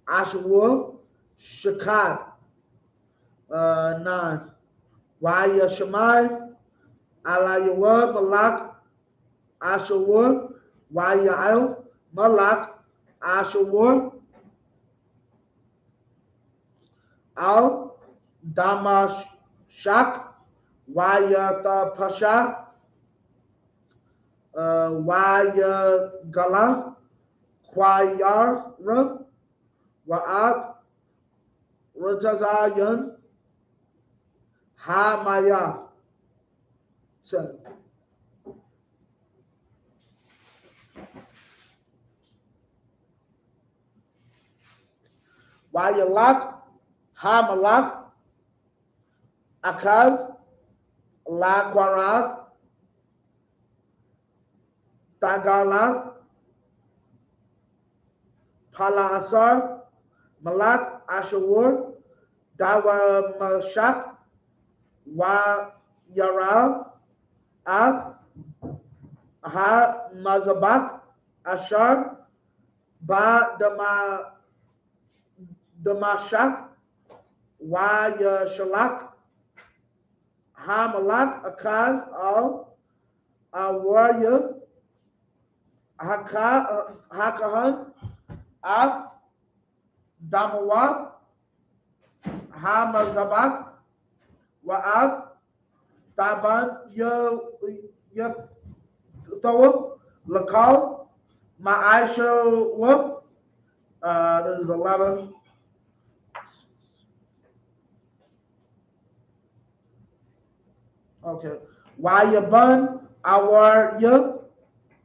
Ashawur, Shakad. 9. Wayashamai, Alayawar, Malak, Ashawur, Wayail, Malak, Ashawur, al Damashak Wayatapasha Wayagala Quayara Wa'at Ratazayan Hamayah. So, Wayalak Hamalak Akaz La Quaraz Tagala Palaasar Malak Ashawur Dawa Mashak Wa Yara Av Ha Mazabak Ashar Ba Damashak Wa Yashalak Ha Malak Akaz Al Awarya Hakahan Av Damawath Ha Mazabak Wa'av Taban Yatawab Lakal Ma'aisha. This is 11. Okay. Wayaban Awar Yab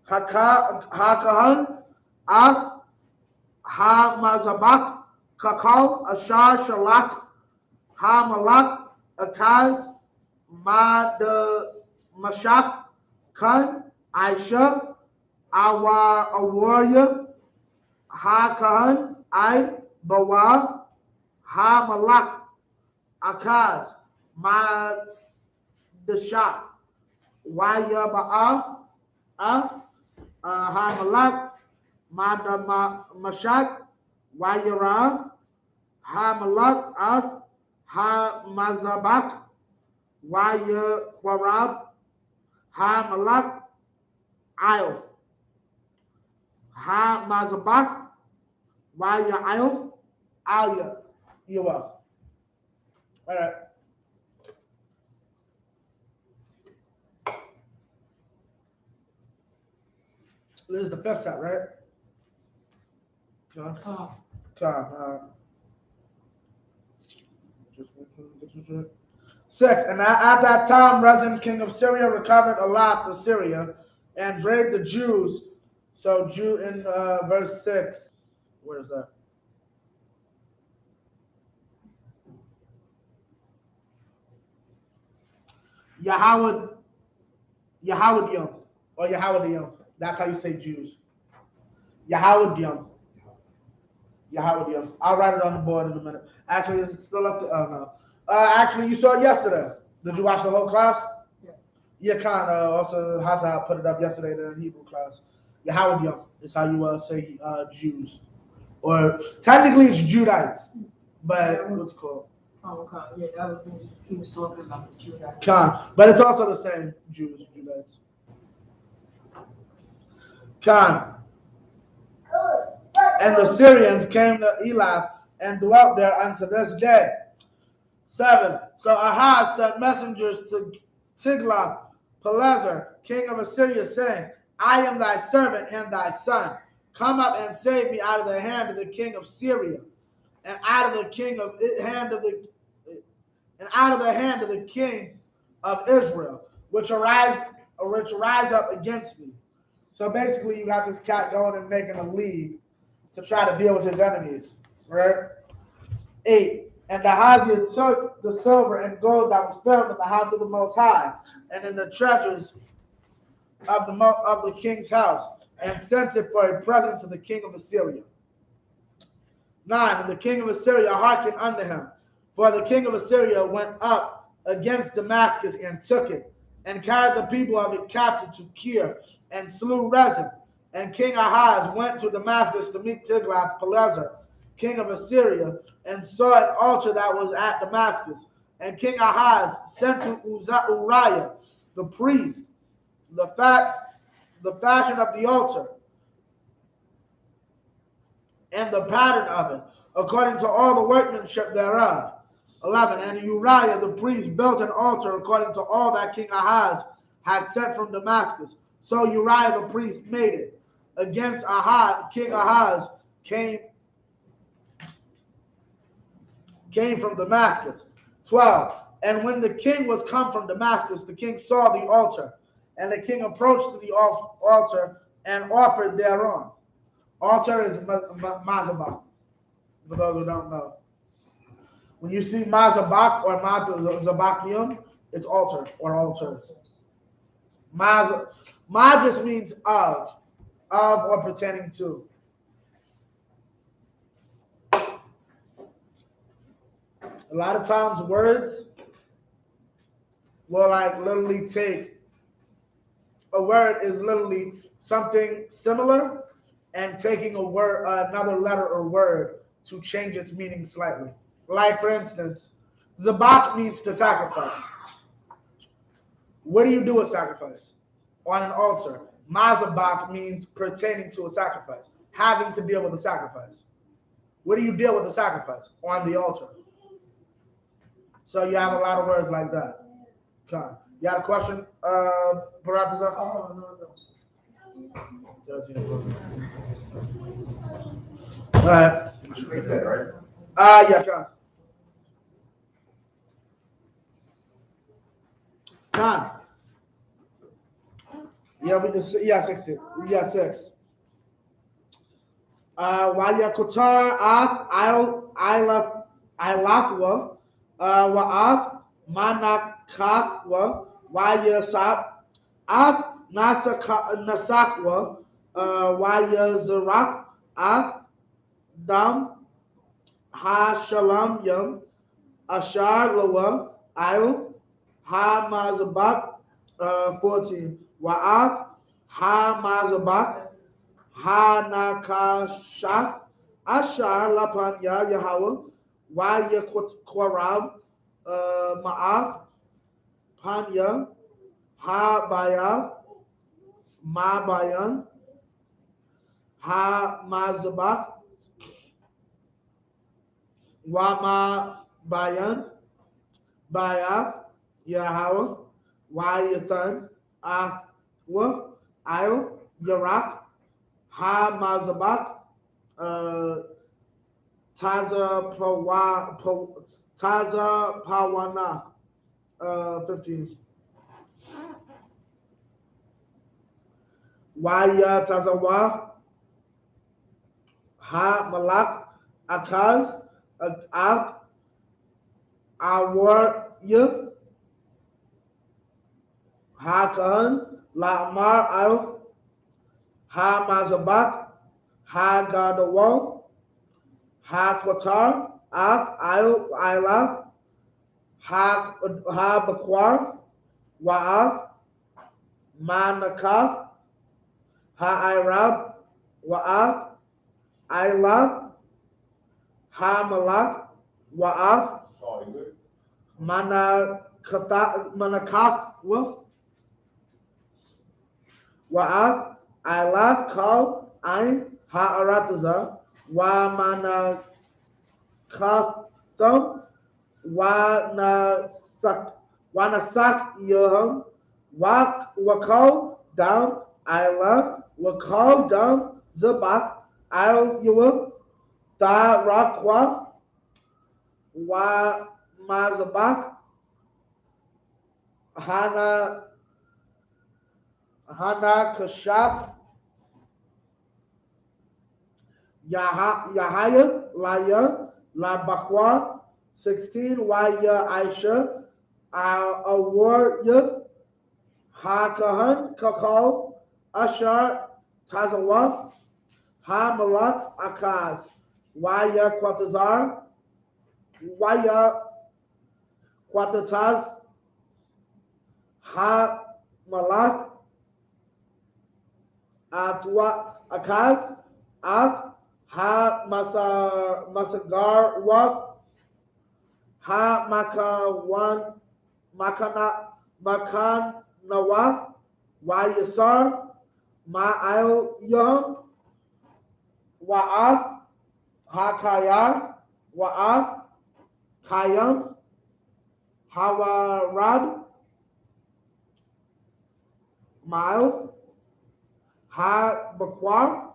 Hakahan Av Ha Mazabak Kakal Ashar Shalak Ha Malak Akaz Ma de Mashak Khan Aisha Awar Awarya Ha Kahan I Bawa Ha Malak Akaz Ma de Shak Waya Ba'a Ha Malak Ma de Mashak Wayara Ha Malak Af Ha Mazabak Waya Kwarab Ha Malak Ail Ha Mazabak Waya Ail Alia. You are. All right. This is the fifth set, right? Okay. Okay. 6. And at that time, Rezin, king of Syria, recovered Elath of Syria and drave the Jews. So, Jew in verse 6. Where is that? Yahweh or Yahweh. That's how you say Jews. Yahweh. I'll write it on the board in a minute. Actually, is it still up to? Oh no. Actually, you saw it yesterday. Did you watch the whole class? Yeah. Yeah, kind of. Also, how to put it up yesterday in the Hebrew class. Yahweh is how you say Jews, or technically it's Judites, but what's it called? Oh, okay. Yeah, that was when he was talking about the Judites. Khan, but it's also the same Jews, Judites. Khan. And the Syrians came to Elath and dwelt there unto this day. 7. So Ahaz sent messengers to Tiglath-Pileser, king of Assyria, saying, I am thy servant and thy son. Come up and save me out of the hand of the king of Syria, and out of the hand of the king of Israel, which rise up against me. So basically, you got this cat going and making a league to try to deal with his enemies, right? 8. And Ahaziah took the silver and gold that was found in the house of the Most High, and in the treasures of the king's house, and sent it for a present to the king of Assyria. 9. And the king of Assyria hearkened unto him, for the king of Assyria went up against Damascus and took it, and carried the people of it captive to Kir, and slew Rezin. And King Ahaz went to Damascus to meet Tiglath-Pileser, king of Assyria, and saw an altar that was at Damascus. And King Ahaz sent to Uriah, the priest, the fashion of the altar, and the pattern of it, according to all the workmanship thereof. 11. And Uriah the priest built an altar according to all that King Ahaz had sent from Damascus. So Uriah the priest made it. Against Ahaz, King Ahaz came from Damascus. 12. And when the king was come from Damascus, the king saw the altar, and the king approached to the altar and offered thereon. Altar is mazabak, for those who don't know. When you see mazabak or mazabakium, it's altar or altars. Ma just means of or pertaining to. A lot of times words will like literally take, a word is literally something similar and taking a word, another letter or word to change its meaning slightly. Like for instance, zabak means to sacrifice. What do you do with sacrifice? On an altar. Mazabak means pertaining to a sacrifice, having to deal with a sacrifice. What do you deal with a sacrifice? On the altar. So you have a lot of words like that. Okay. You had a question, Parataza? Oh, no. All right. They said, right? Yeah, okay. None. Yeah, 16. Yeah, 6. Wayakutar af ilathwa wa'af manakatwa wayasap af nasakwa wayazarak af dam ha shalam yam ashar lawa il ha mazabak 14 wa'af ha mazabak Hanakashat Ashar Lapanya Yahweh Wayakwarab Ma'af Panya Ha Bayav Ma Bayan Ha Mazabak Wama Bayan Bayav Yahweh Wayatan Afwa Ayo Yarak Ha Mazabak, Taza Pawana, 15. Waya Tazawa, Ha Malak, Akaz, Ab, Awar Yuk, Ha Kahan, Lamar Al, Ha Mazabak, Ha Gadawa, Ha Qatar, Af Ilaf, Ha Bakwar, Wa'af, Manakaf, Ha Irab, Wa'af, Ilaf, Ha Malak, Wa'af, Oh, you good? Manakaf, Wa'af, Ilaf, Kal, Ain, Ha Arataza, Wa Manakatham, Wanasak Yoham, Wakal down, Ila, Wakal down, Zabak, Il Yuwa, Da Rakwa, Wa Mazabak, Hana Kashaf, Yahaya, Laya, La Bakwa, 16, Waya Aisha, Awar Ha Kahan, Kakal, Ashar, Tazawaf, Ha Malak, Akaz, Waya Quatazar, Waya Quatataz, Ha Malak, Atwa Akaz, Af, Ha Masagar Waf, Ha Makawan, Makan Nawaf, Wayasar, Ma'il Yum, Wa'af, Ha Kayar, Wa'af, Kayam, Hawarad, Mile, Ha-Bakwar,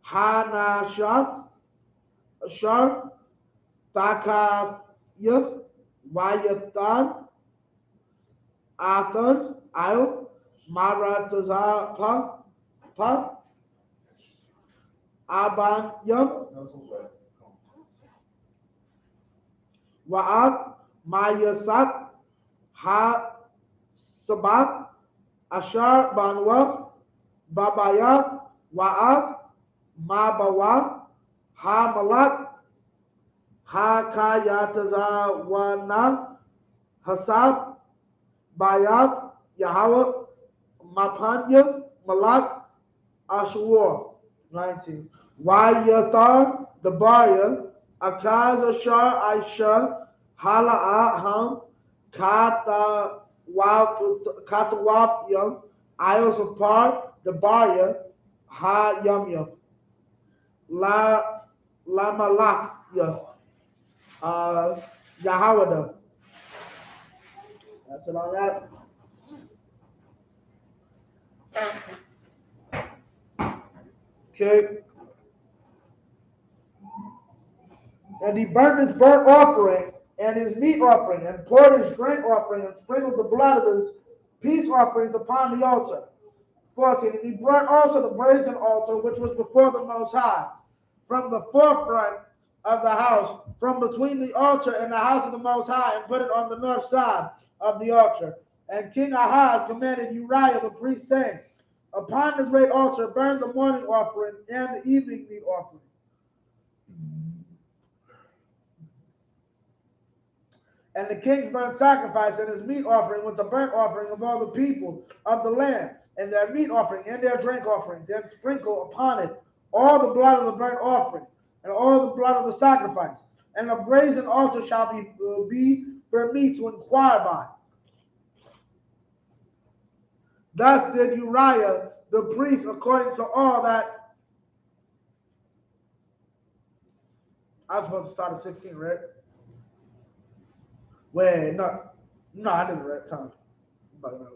Ha-Nashar, Ashar, Takafya, Wayatan, Athar, Ayo, Maratazapa, Pa, Abanyam, Wa'ad, Mayasat, Ha, Sabbath, Ashar, Banwa, Babaya, Wa'ad, Mabawa, Ha, Malak, Ha, Kayatazawana, Hasab, Bayat, Yahweh, Mapanya, Malak, Ashur. 19. Wayathar, the Barya, Akaz, Ashar, Aisha, Hala'a, Ham, Katawapyam, I.S.U.P.K, the Barya, Ha Yamyam, La Malakya, Yahawada. That's it on that. Okay. And he burned his burnt offering and his meat offering, and poured his drink offering, and sprinkled the blood of his peace offerings upon the altar. 14. And he burnt also the brazen altar which was before the Most High, from the forefront of the house, from between the altar and the house of the Most High, and put it on the north side of the altar. And King Ahaz commanded Uriah the priest, saying, upon the great altar burn the morning offering and the evening meat offering. And the king's burnt sacrifice and his meat offering with the burnt offering of all the people of the land, and their meat offering and their drink offerings, and sprinkle upon it all the blood of the burnt offering and all the blood of the sacrifice. And a brazen altar shall be for me to inquire by. Thus did Uriah the priest according to all that. I was supposed to start at 16, right? Wait, no, I didn't read. Come on.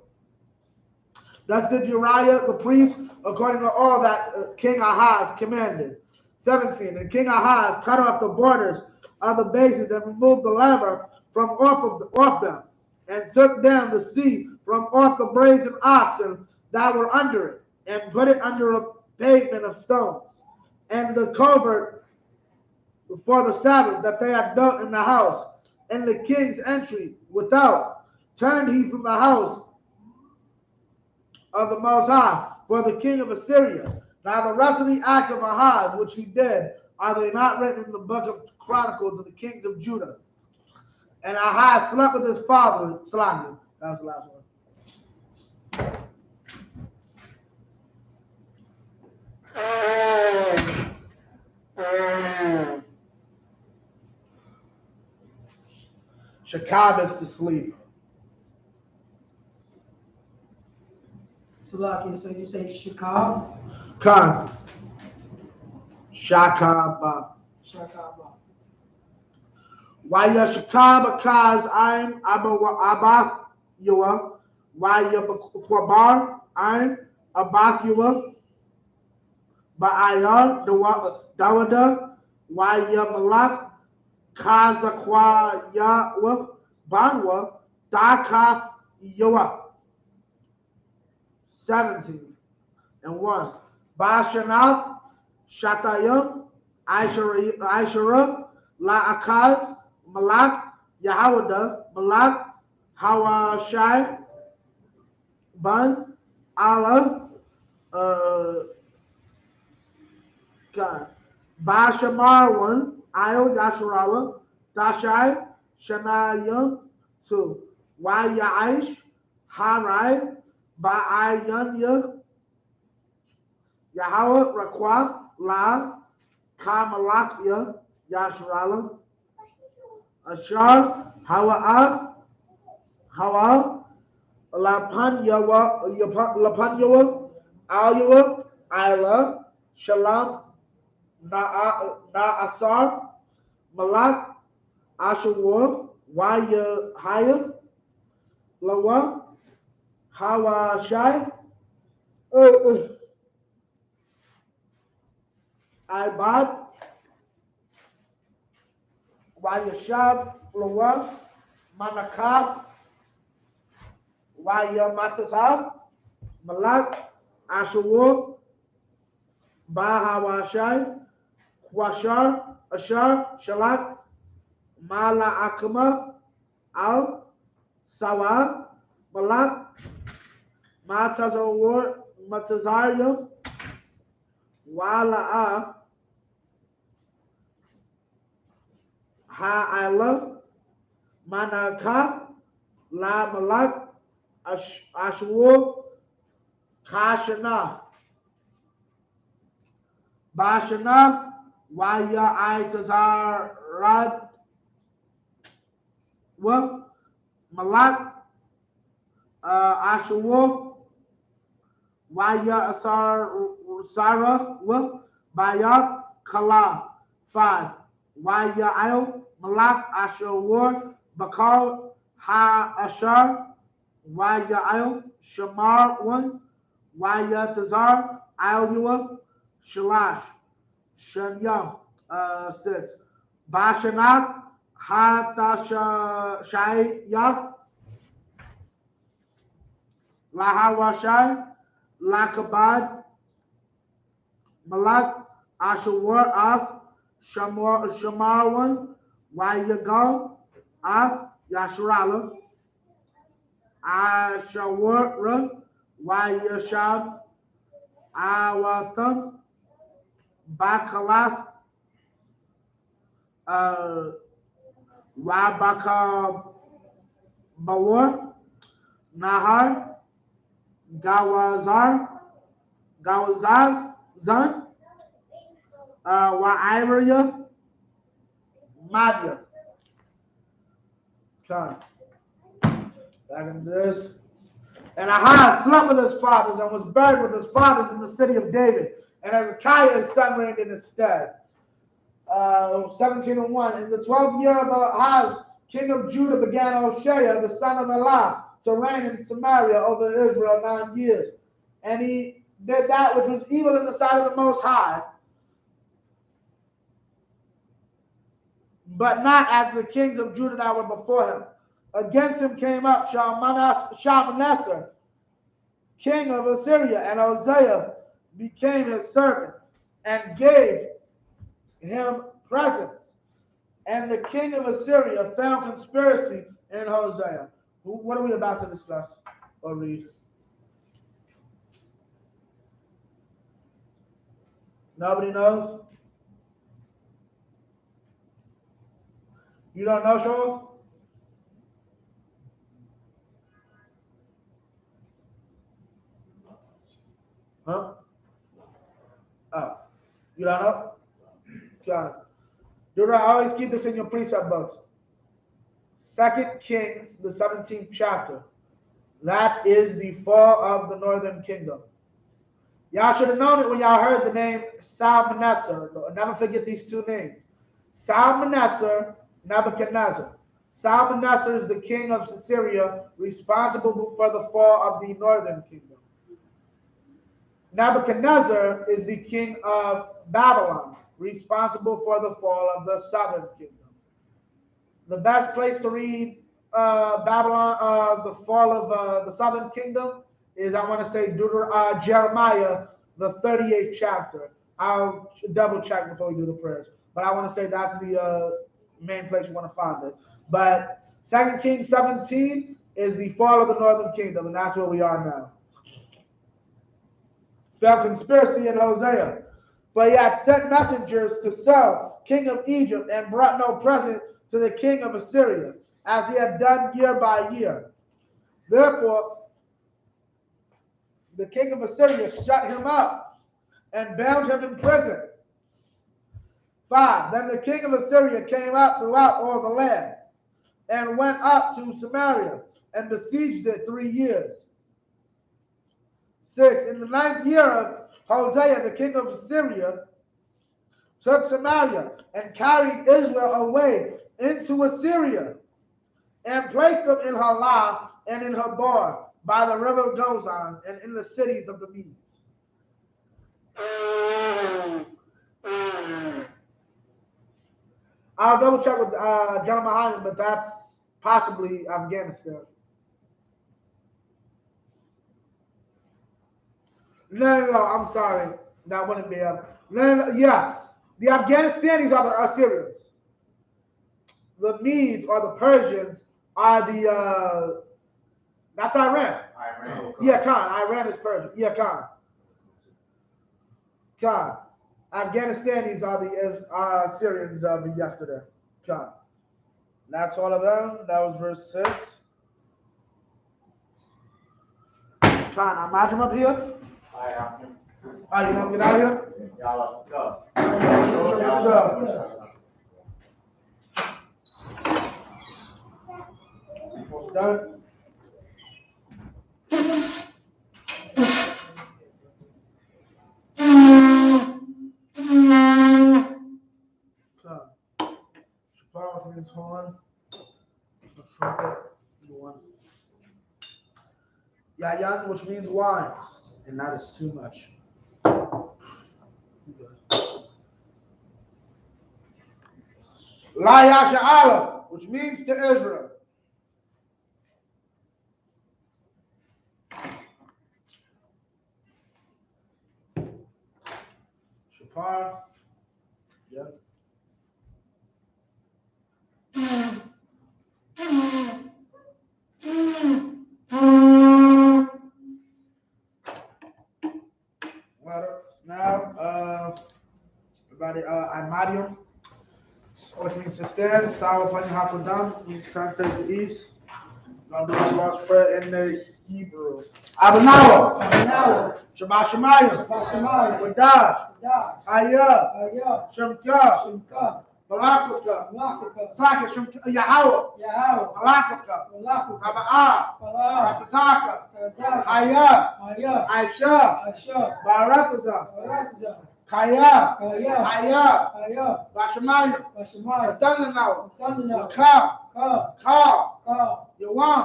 Thus did Uriah the priest according to all that King Ahaz commanded. 17. And King Ahaz cut off the borders of the basins and removed the laver from off them, and took down the sea from off the brazen oxen that were under it, and put it under a pavement of stones. And the covert for the Sabbath that they had built in the house, and the king's entry without, turned he from the house of the Most High for the king of Assyria. Now the rest of the acts of Ahaz which he did, are they not written in the book of Chronicles of the kings of Judah? And Ahaz slept with his father, Salam. That was the last one. Shakab is to sleep. So you say Shakab? Khan. Shakab. Waya Shakab Akaz Ein Abba Yua. Waya Kwabar Ein Abak Yua. Ba'ayar Dawada. Waya Malak Kazakwa Yawa Banwa Dakaf Yua. 17 and 1. Bashanab Shatayam Aishara La Akaz Malak Yahawada Malak Hawashai Ban Allah Bashamarwan Io Yasharala Dashai Shanayam 2. Wayaish Harai Ba'ayanya Yahweh Rakwa La Kamalakya Yasharala Ashar Hawa Lapanyawa Alyawa Ila Shalam Na Asar Malak Ashawar YAHANNA, Lawa, Hawashai, Ibad, YAHSHAB, Lawa, Manakab, YAMATASAB, Malak, Ashawur, Bahawashai, Quashar, Ashar, Shalak, Mala Akama, Al, Sawa, Malak, Matazawar, Matazariya, Wala'a, Ha'ala, Manaka, La Malak, Ashwur, Kashana, Bashana, Waya Itazar Rad, Malak, Ashwur, Waya Asar Sarah, Bayat, Kala, 5. Waya Malak, Ashawur, Bakal, Ha Ashar, Waya Shamar, 1. Waya Tazar, Ayua, Shalash, Shanyam, 6. Bashanat, Hatashayat, Lahawashai, Lakabad, Malak, Ashawar, Af, Shamarwan, Wayagal, Af, Yasharala, Ashawara, Wayashab, Awatam, Bakalath, Wabaka Bawar, Nahar, Gawazaz, Zan, Wa'iriya, Madya. Okay. Back into this. And Ahaz slept with his fathers and was buried with his fathers in the city of David. And Hezekiah his son reigned in his stead. 17:1. In the 12th year of Ahaz, king of Judah, began Hoshea, the son of Elah, to reign in Samaria over Israel 9 years. And he did that which was evil in the sight of the Most High, but not as the kings of Judah that were before him. Against him came up Shalmaneser, king of Assyria, and Hosea became his servant and gave him presents. And the king of Assyria found conspiracy in Hosea. What are we about to discuss or read? Nobody knows? You don't know, Shoal? Huh? Oh, you don't know? God. I always keep this in your precept books. 2 Kings, the 17th chapter. That is the fall of the northern kingdom. Y'all should have known it when y'all heard the name Salmanassar. Never forget these two names. Salmanassar, Nebuchadnezzar. Salmanassar is the king of Assyria, responsible for the fall of the northern kingdom. Nebuchadnezzar is the king of Babylon, responsible for the fall of the southern kingdom. The best place to read Babylon, the fall of the southern kingdom is, I want to say, Jeremiah, the 38th chapter. I'll double check before we do the prayers. But I want to say that's the main place you want to find it. But 2 Kings 17 is the fall of the northern kingdom, and that's where we are now. Fell conspiracy in Hosea, for he had sent messengers to Sel, king of Egypt, and brought no present to the king of Assyria, as he had done year by year. Therefore, the king of Assyria shut him up and bound him in prison. 5. Then the king of Assyria came up throughout all the land, and went up to Samaria, and besieged it 3 years. 6. In the 9th year of Hosea, the king of Assyria took Samaria and carried Israel away into Assyria. and placed them in Halah and in Habor, by the river Gozan, and in the cities of the Medes. I'll double check with John Mahan, but that's possibly Afghanistan. No, I'm sorry. That wouldn't be yeah. The Afghanistanis are the Assyrians. The Medes or the Persians are the that's Iran. Yeah, Khan. Iran is Persian. Yeah, Khan. Khan. Afghanistanis are the Assyrians of yesterday. Khan. That's all of them. That was verse 6. Khan, imagine up here. You don't get out of here? Done. Shofar means horn. The trumpet. Yayan, which means wine, and that is too much. YAHANNA, which means to Israel. Shofar. Yep. Now, everybody, Imadium, which means to stand. Sour Pani Hakodam means turn face the east. Now do this Lord's Prayer in the Hebrew. Abanawa. Shabbat Shemayim. Wadash. I.S.U.P.K. Malakutka. Saka Yahweh. Malakutka. Taba'ah. Ratazaka. I.S.U.P.K. Barataza. Kaya. Bashamayim. Atananawa. Lakab. Ka. Yawam.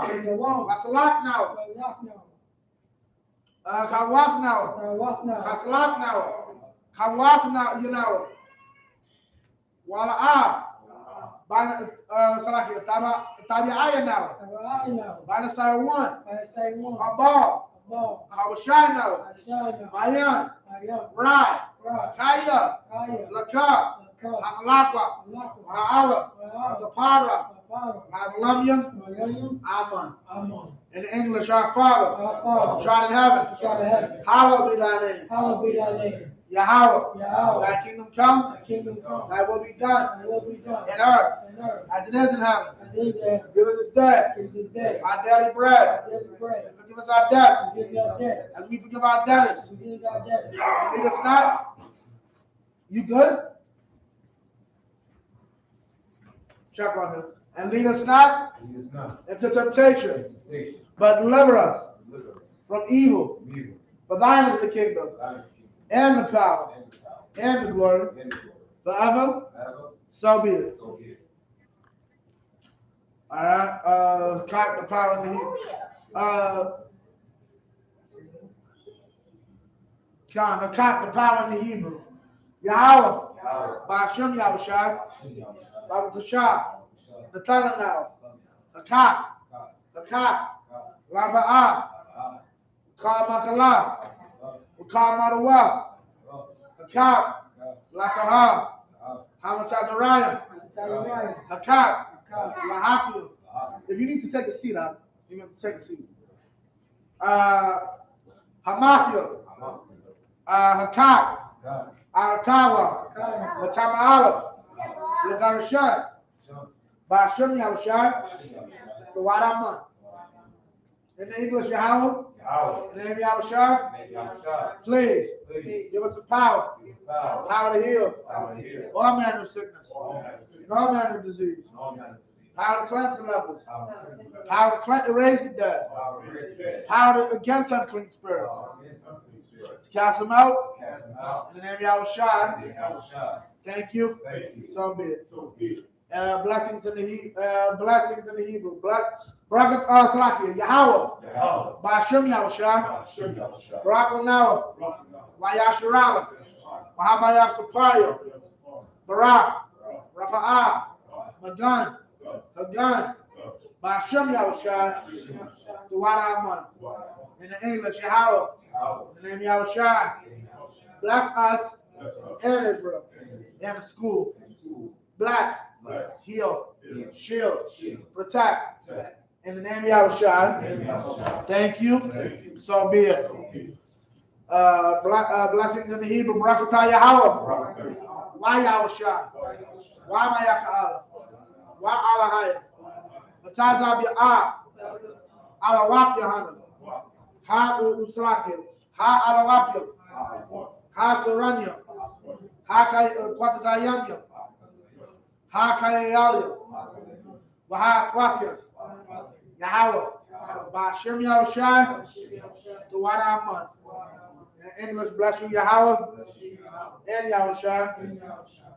Basalak now. Kawak now. Kaslak now. Kawak now. You know. Wala Salaki. Tabi'aya now. Banasai 1. Abal. Hawashai now. Mayan. Rai. Kaya. Lakab. Hamalakwa. Ha'ala. Atapara. Avalamium. Amen. In English, our Father, which art in heaven, hallowed be thy name. Yahweh, thy kingdom come, thy will be done in earth as it is in heaven. Give us this day our daily bread, and forgive us our debts as we forgive our debtors. Lead us not. You good? Check on him. And lead us not into temptation, but deliver us from evil. For thine is the kingdom, and the power, and the glory, forever. So be it. All right. Cock the power in the Hebrew. Cock the power in the Hebrew. Yahweh. Ba'ashem Yahushai. Ba'akashah. The talent now. The cock. Raba'ah. Ka'makala. Ka'marawa. The cock. Lasahah. Hamatazariah. The cock. Lahaku. If you need to take a seat, you need to take a seat. Hamakia. Hakak. Arakawa. Latama'ala. Lagarashah. Ba'ashem Yahushai, the Wadaman. In the English, Yahweh. In the name of Yahushai, please give us the power to heal all manner of sickness, all manner of disease, power to cleanse the lepers, power to raise the dead, power against unclean spirits, to cast them out. In the name of Yahushai, thank you. So be it. Blessings in the Hebrew. Barak Salakia. Yahweh. Ba'ashem Yahushua. Barak Onawa. YAHANNA. Mahabayah Supaya. Barak. Rapa'ah. Magan. Hagan. Ba'ashem Yahushua. Duwada Aman. In the English, Yahweh. In the name of Yahushua. Bless us and Israel. And the school. Bless. Heal. Shield. Protect. In the name of Yahushua. Thank you. So be it. Blessings in the Hebrew. Barakatah Yahweh. Why Yahushua? Why Mayaka'ala? Why Alahaya? Matazab Ya'ah. Alawap Yahanna. Ha Uslaki. Ha Alawapya. Ha Saranya. Ha Quatazayanya. Ha Kayalia. Waha Quafia. Yahweh. Ba'ashem Yahushua. Duwada Aman. In English, bless you, Yahweh, and Yahushua,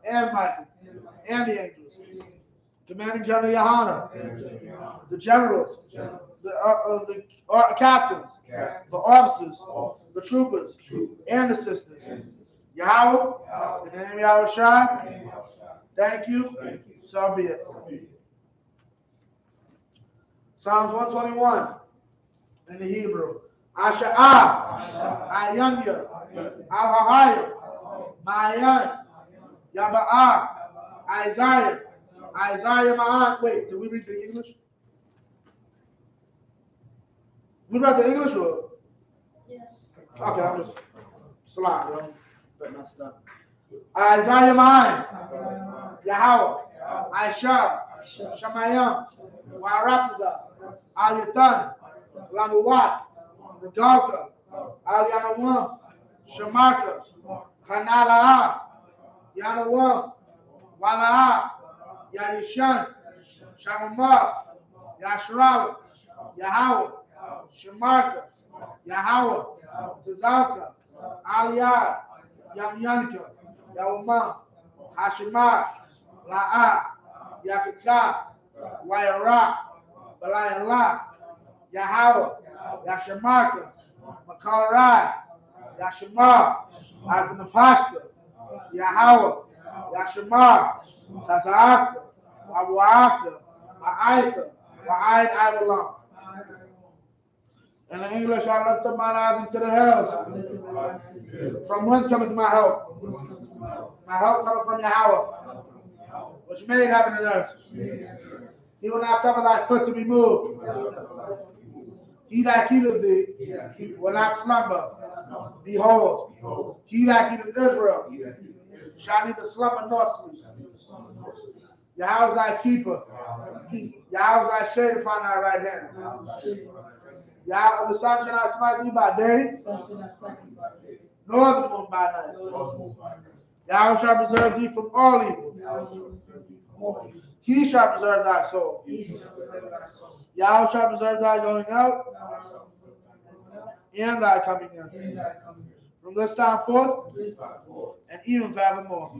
and Michael, and the angels. Commanding General YAHANNA, the generals, the captains, the officers, the troopers, and the sisters. Yahweh, in the name of Yahushua, thank you, so be it. Psalms 121 in the Hebrew. Asha'ah, Ayanya, Al-Hahayim, Ma'ayan, Yaba'ah, Isaiah, Ma'an. Wait, did we read the English? We read the English or? Yes. Okay, I'm just slide, yo. But not stuff. Isaiah Ma'an, Yahweh, Aisha, Shamayam, Warataza, Ayatan, Lamuwat, Regalka, Alianawam, Shamaka, Kanala'a, Yanawam, Wala'a, Yayishan, Shamama, Yashrala, Yahweh, Shamaka, Yahweh, Tazalka, Aliyah, Yamyanka, Yawama, Hashimah, La'a, Yakaka, Wayara, Balayala, Yahweh, Yashamaka, Makarai, Yashama, Atanafashka, Yahweh, Yashama, Tataaka, Abuaka, Ma'aika, Ma'aid Adalam. In the English, I lift up mine eyes into the hills. From whence cometh my help? My help cometh from Yahweh, which made heaven and earth. He will not suffer thy foot to be moved. He that keepeth thee will not slumber. Behold, he that keepeth Israel shall neither slumber nor sleep. Yahweh is thy keeper. Yahweh is thy shade upon thy right hand. Yahweh, the sun shall not smite thee by day, nor the moon by night. Yahweh shall preserve thee from all evil. He shall preserve thy soul. Yahweh shall preserve thy going out and thy coming in. From this time forth and even forevermore.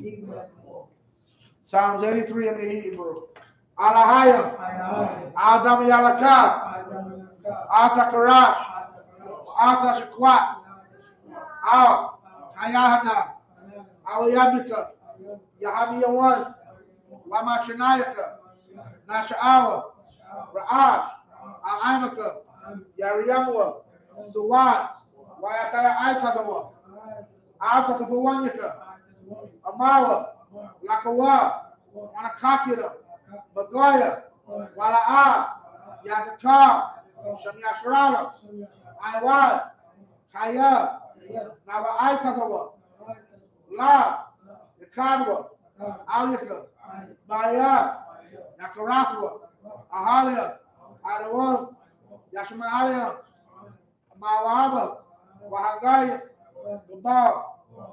Psalms 83 in the Hebrew. Alahayim, Adam Yalakab, Atakarash, Atashakwat, Al YAHANNA, I.S.U.P.K, Yahaviyawan, Lamashanayaka, Nasha'awa, Ra'ash, Al-Imaka, Yariyamwa, Suwad, Wayataya Aitatawa, Altatabuwanyaka, Amawa, Lakawa, Wanakakira, Bagoya, Wala'a, Yazakar, Shamyashrala, Iwad, Kaya, Nava Aitatawa, La, Yakadwa, Alika, Baya, Yakarafwa, Ahalia, Adawam, Yashmaalia, Mawaba, Wahagaya, Gabal,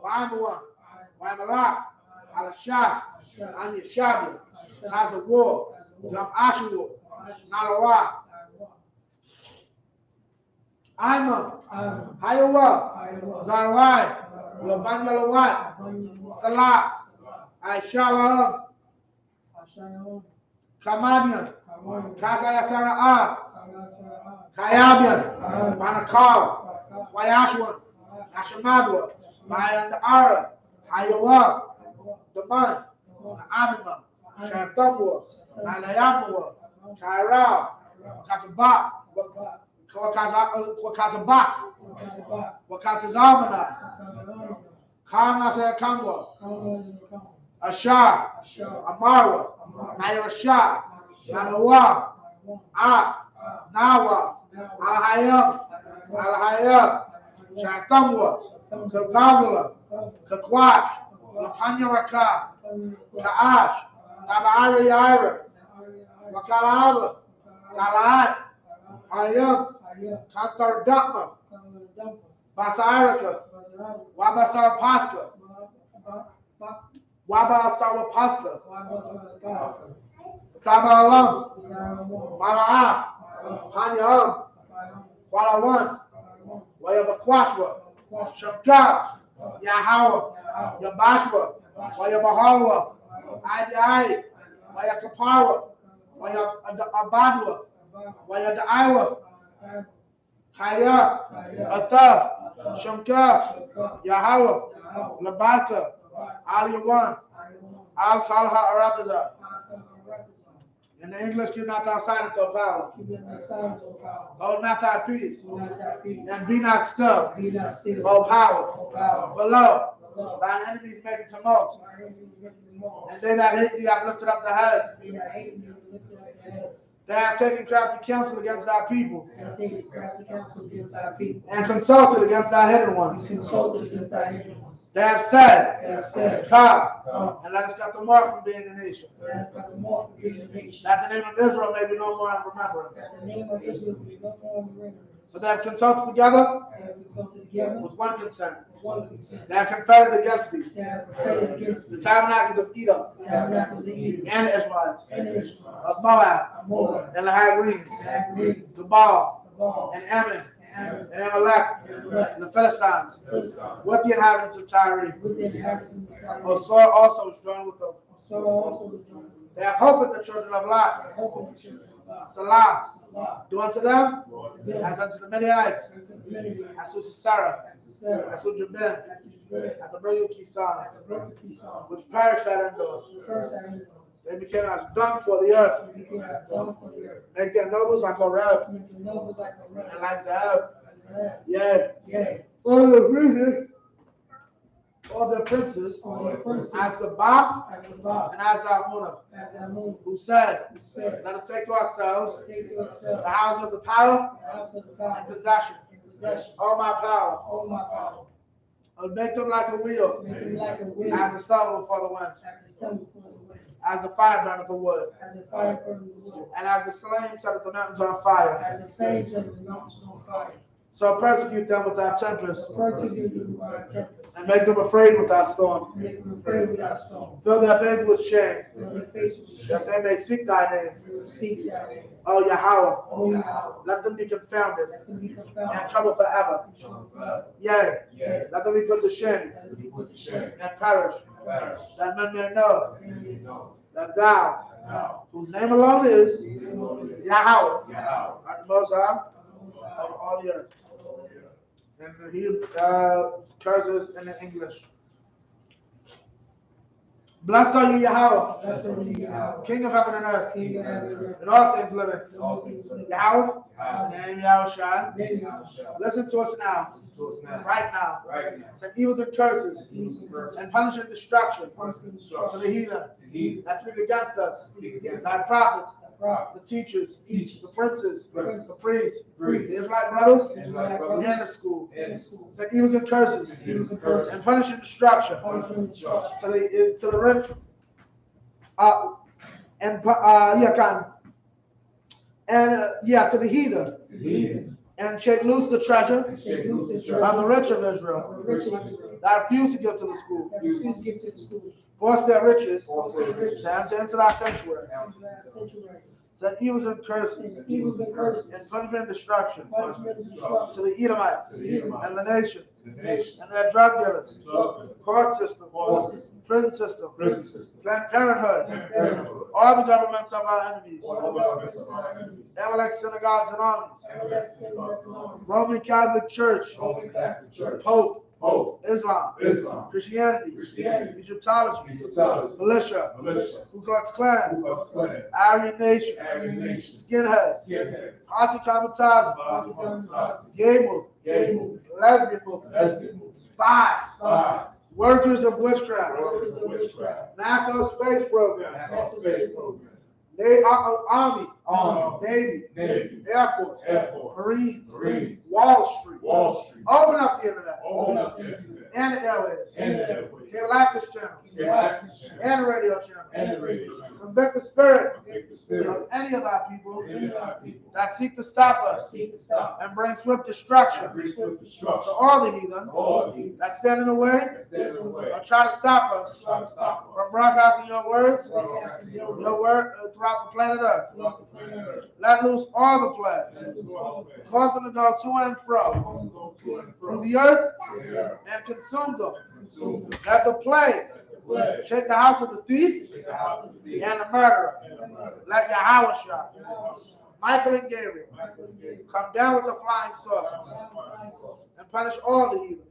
Waimawa, Waimalak, Alashah, Anyashabia, Tazawar, Jam Ashua, Nalawa, Aima, Hayawa, Zarwai, Labanyalawat, Salah, I.S.U.P.K, Kamadian, Kasaya Sarah, Kayabian, Manakal, Wayashwan, Nashamadwa, Mayan the Ara, Hayawa, the Man, Anima, Shantamwa, Anayamwa, Kaira, Katabak, Wakazabak, Wakatazamana, Kamasa Kamwa, Ashar, Amara, Nayarashah, Nanawa, Nawa, Alhayam, Shantamwa, Kagagala, Kakwash, Lapanyaraka, Kaash, Tabaari Ira, Wakalava, Talat, Hayam, Kantar Dutma, Basairaka, Wabasar Paska, Wabasawa Paska, Tabalam, Malaa, Panyam, Walawan, Wayabakwashwa, Shabka, Yahawa, Yabashwa, Wayabahawa, Adi, Wayakapara, Wayabadwa, Wayadaiwa, Kaya, Ataf, Shamka, Yahawa, Labarka, Aliyawan, Al Khalha Aratada. In the English, keep not thy silence or power. Hold not thy peace. And be not still. O power. For lo, thine enemies make a tumult. And they that hate thee have lifted up the head. They have taken crafty counsel against thy people. And consulted against thy hidden ones. They have said, come, and let us cut them off from being a nation. That the name of Israel may be no more in remembrance. But they have consulted together with one consent. They have confederate against thee. The tabernacles of Edom and the Israelites, of Moab and the Hagarenes, Gebal and Ammon and Amalek and the Philistines, with the inhabitants of Tyre. Osor also was joined with them. They have hope in the children of Lot. Salam. Do unto them as unto the Midianites, as unto Sarah, as unto Jabin, at the brilliant Kisan, which perished at Endor. They became as dung for the earth. Make their nobles like Horeb, and like Zahab. Yea. All the princes, all the princes, as Sabbath and as YAHANNA, who said, let us take to ourselves the house of the power and possession. All my power. I'll make them like a wheel, as a stubble for the wind, as the fire burneth the wood, and as the flame setteth the mountains on fire. So persecute them with thy tempest, and make them afraid with thy storm. Fill their faces with shame, that they may seek thy name. O Yahweh, let them be confounded and troubled forever. Yea, let them be put to shame and perish, that men may know that thou, whose name alone is Yahweh, art the Most High of all the earth. And he curses in the English. Blessed are you, Yahweh, King of heaven and earth, and all things living. Yahweh, in the name of Yahushua, listen to us now, right now. Send evils and curses, and punish and destruction to the heathen that speak against us, thy prophets, the teachers, the princes, the priests, the Israelite brothers, and the school. Send evils and curses, and punish and destruction to the rich, to the heathen, and shake loose the treasure of the rich of Israel, that refuse to give to the school. Force their riches to enter into thy sanctuary. Send evils and curses, and punishment and destruction to the Edomites and the nation, and their drug dealers, court system, prison system, Planned Parenthood, all the governments of our enemies, Amalek synagogues and armies, Roman Catholic Church, Pope, Islam, Christianity, Egyptology, militia, Ku Klux Klan, Aryan Nation, skinheads, Posse Comitatus, gay movement, lesbian movement, spies, workers of witchcraft, NASA space program, Army, Navy, Air Force, Marines, Wall Street. Open up the internet and the airwaves, the Alaska channels, and the radio channels. Convict the spirit of any of our people that seek to stop us and bring swift destruction to all the heathen that stand in the way or try to stop us from broadcasting your words, your word throughout the planet Earth. Let loose all the plagues, cause them to go to and fro through the earth and consume them. Let the plagues shake the house of the thief and the murderer. Let YAHANNA, Michael and Gabriel, come down with the flying saucers and punish all the heathen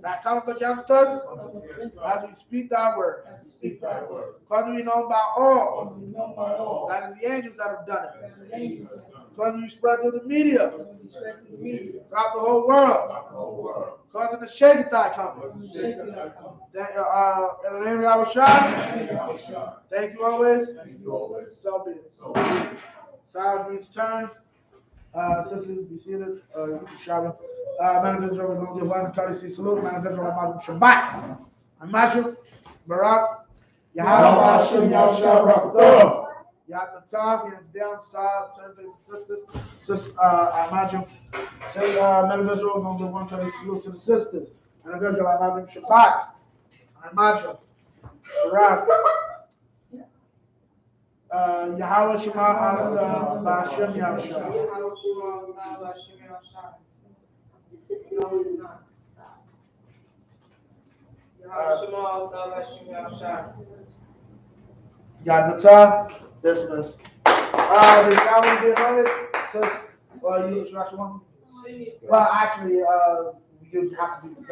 that come up against us as we speak thy word. Because we know by all that is the angels that have done it. Because we spread through the media throughout the whole world. Because of the Sheikh company. In the name of YAHANNA, thank you always. So be it. Silence means turn. Sisters, be seated. You can shout. Man of Israel, we're going to give one courtesy salute. Man of Israel, I'm Shabbat. I'm Matthew, Barak, Yahweh, Hashem, Yahweh, Yahatannah, hands down, side, turn to the sisters. Sister, imagine. Say, men of Israel, we're going to give one courtesy salute to the sisters. Men of Israel, I'm Shabbat. Imagine. Barak. Yahweh Shema Alata Ba'Shem Yahushua. No, it's not. Yahweh Shema Alata Ba'Shem Yahushua. Yahatannah, dismiss. The Yahweh be anointed. Well, you instruction one? Well, actually, you have to be the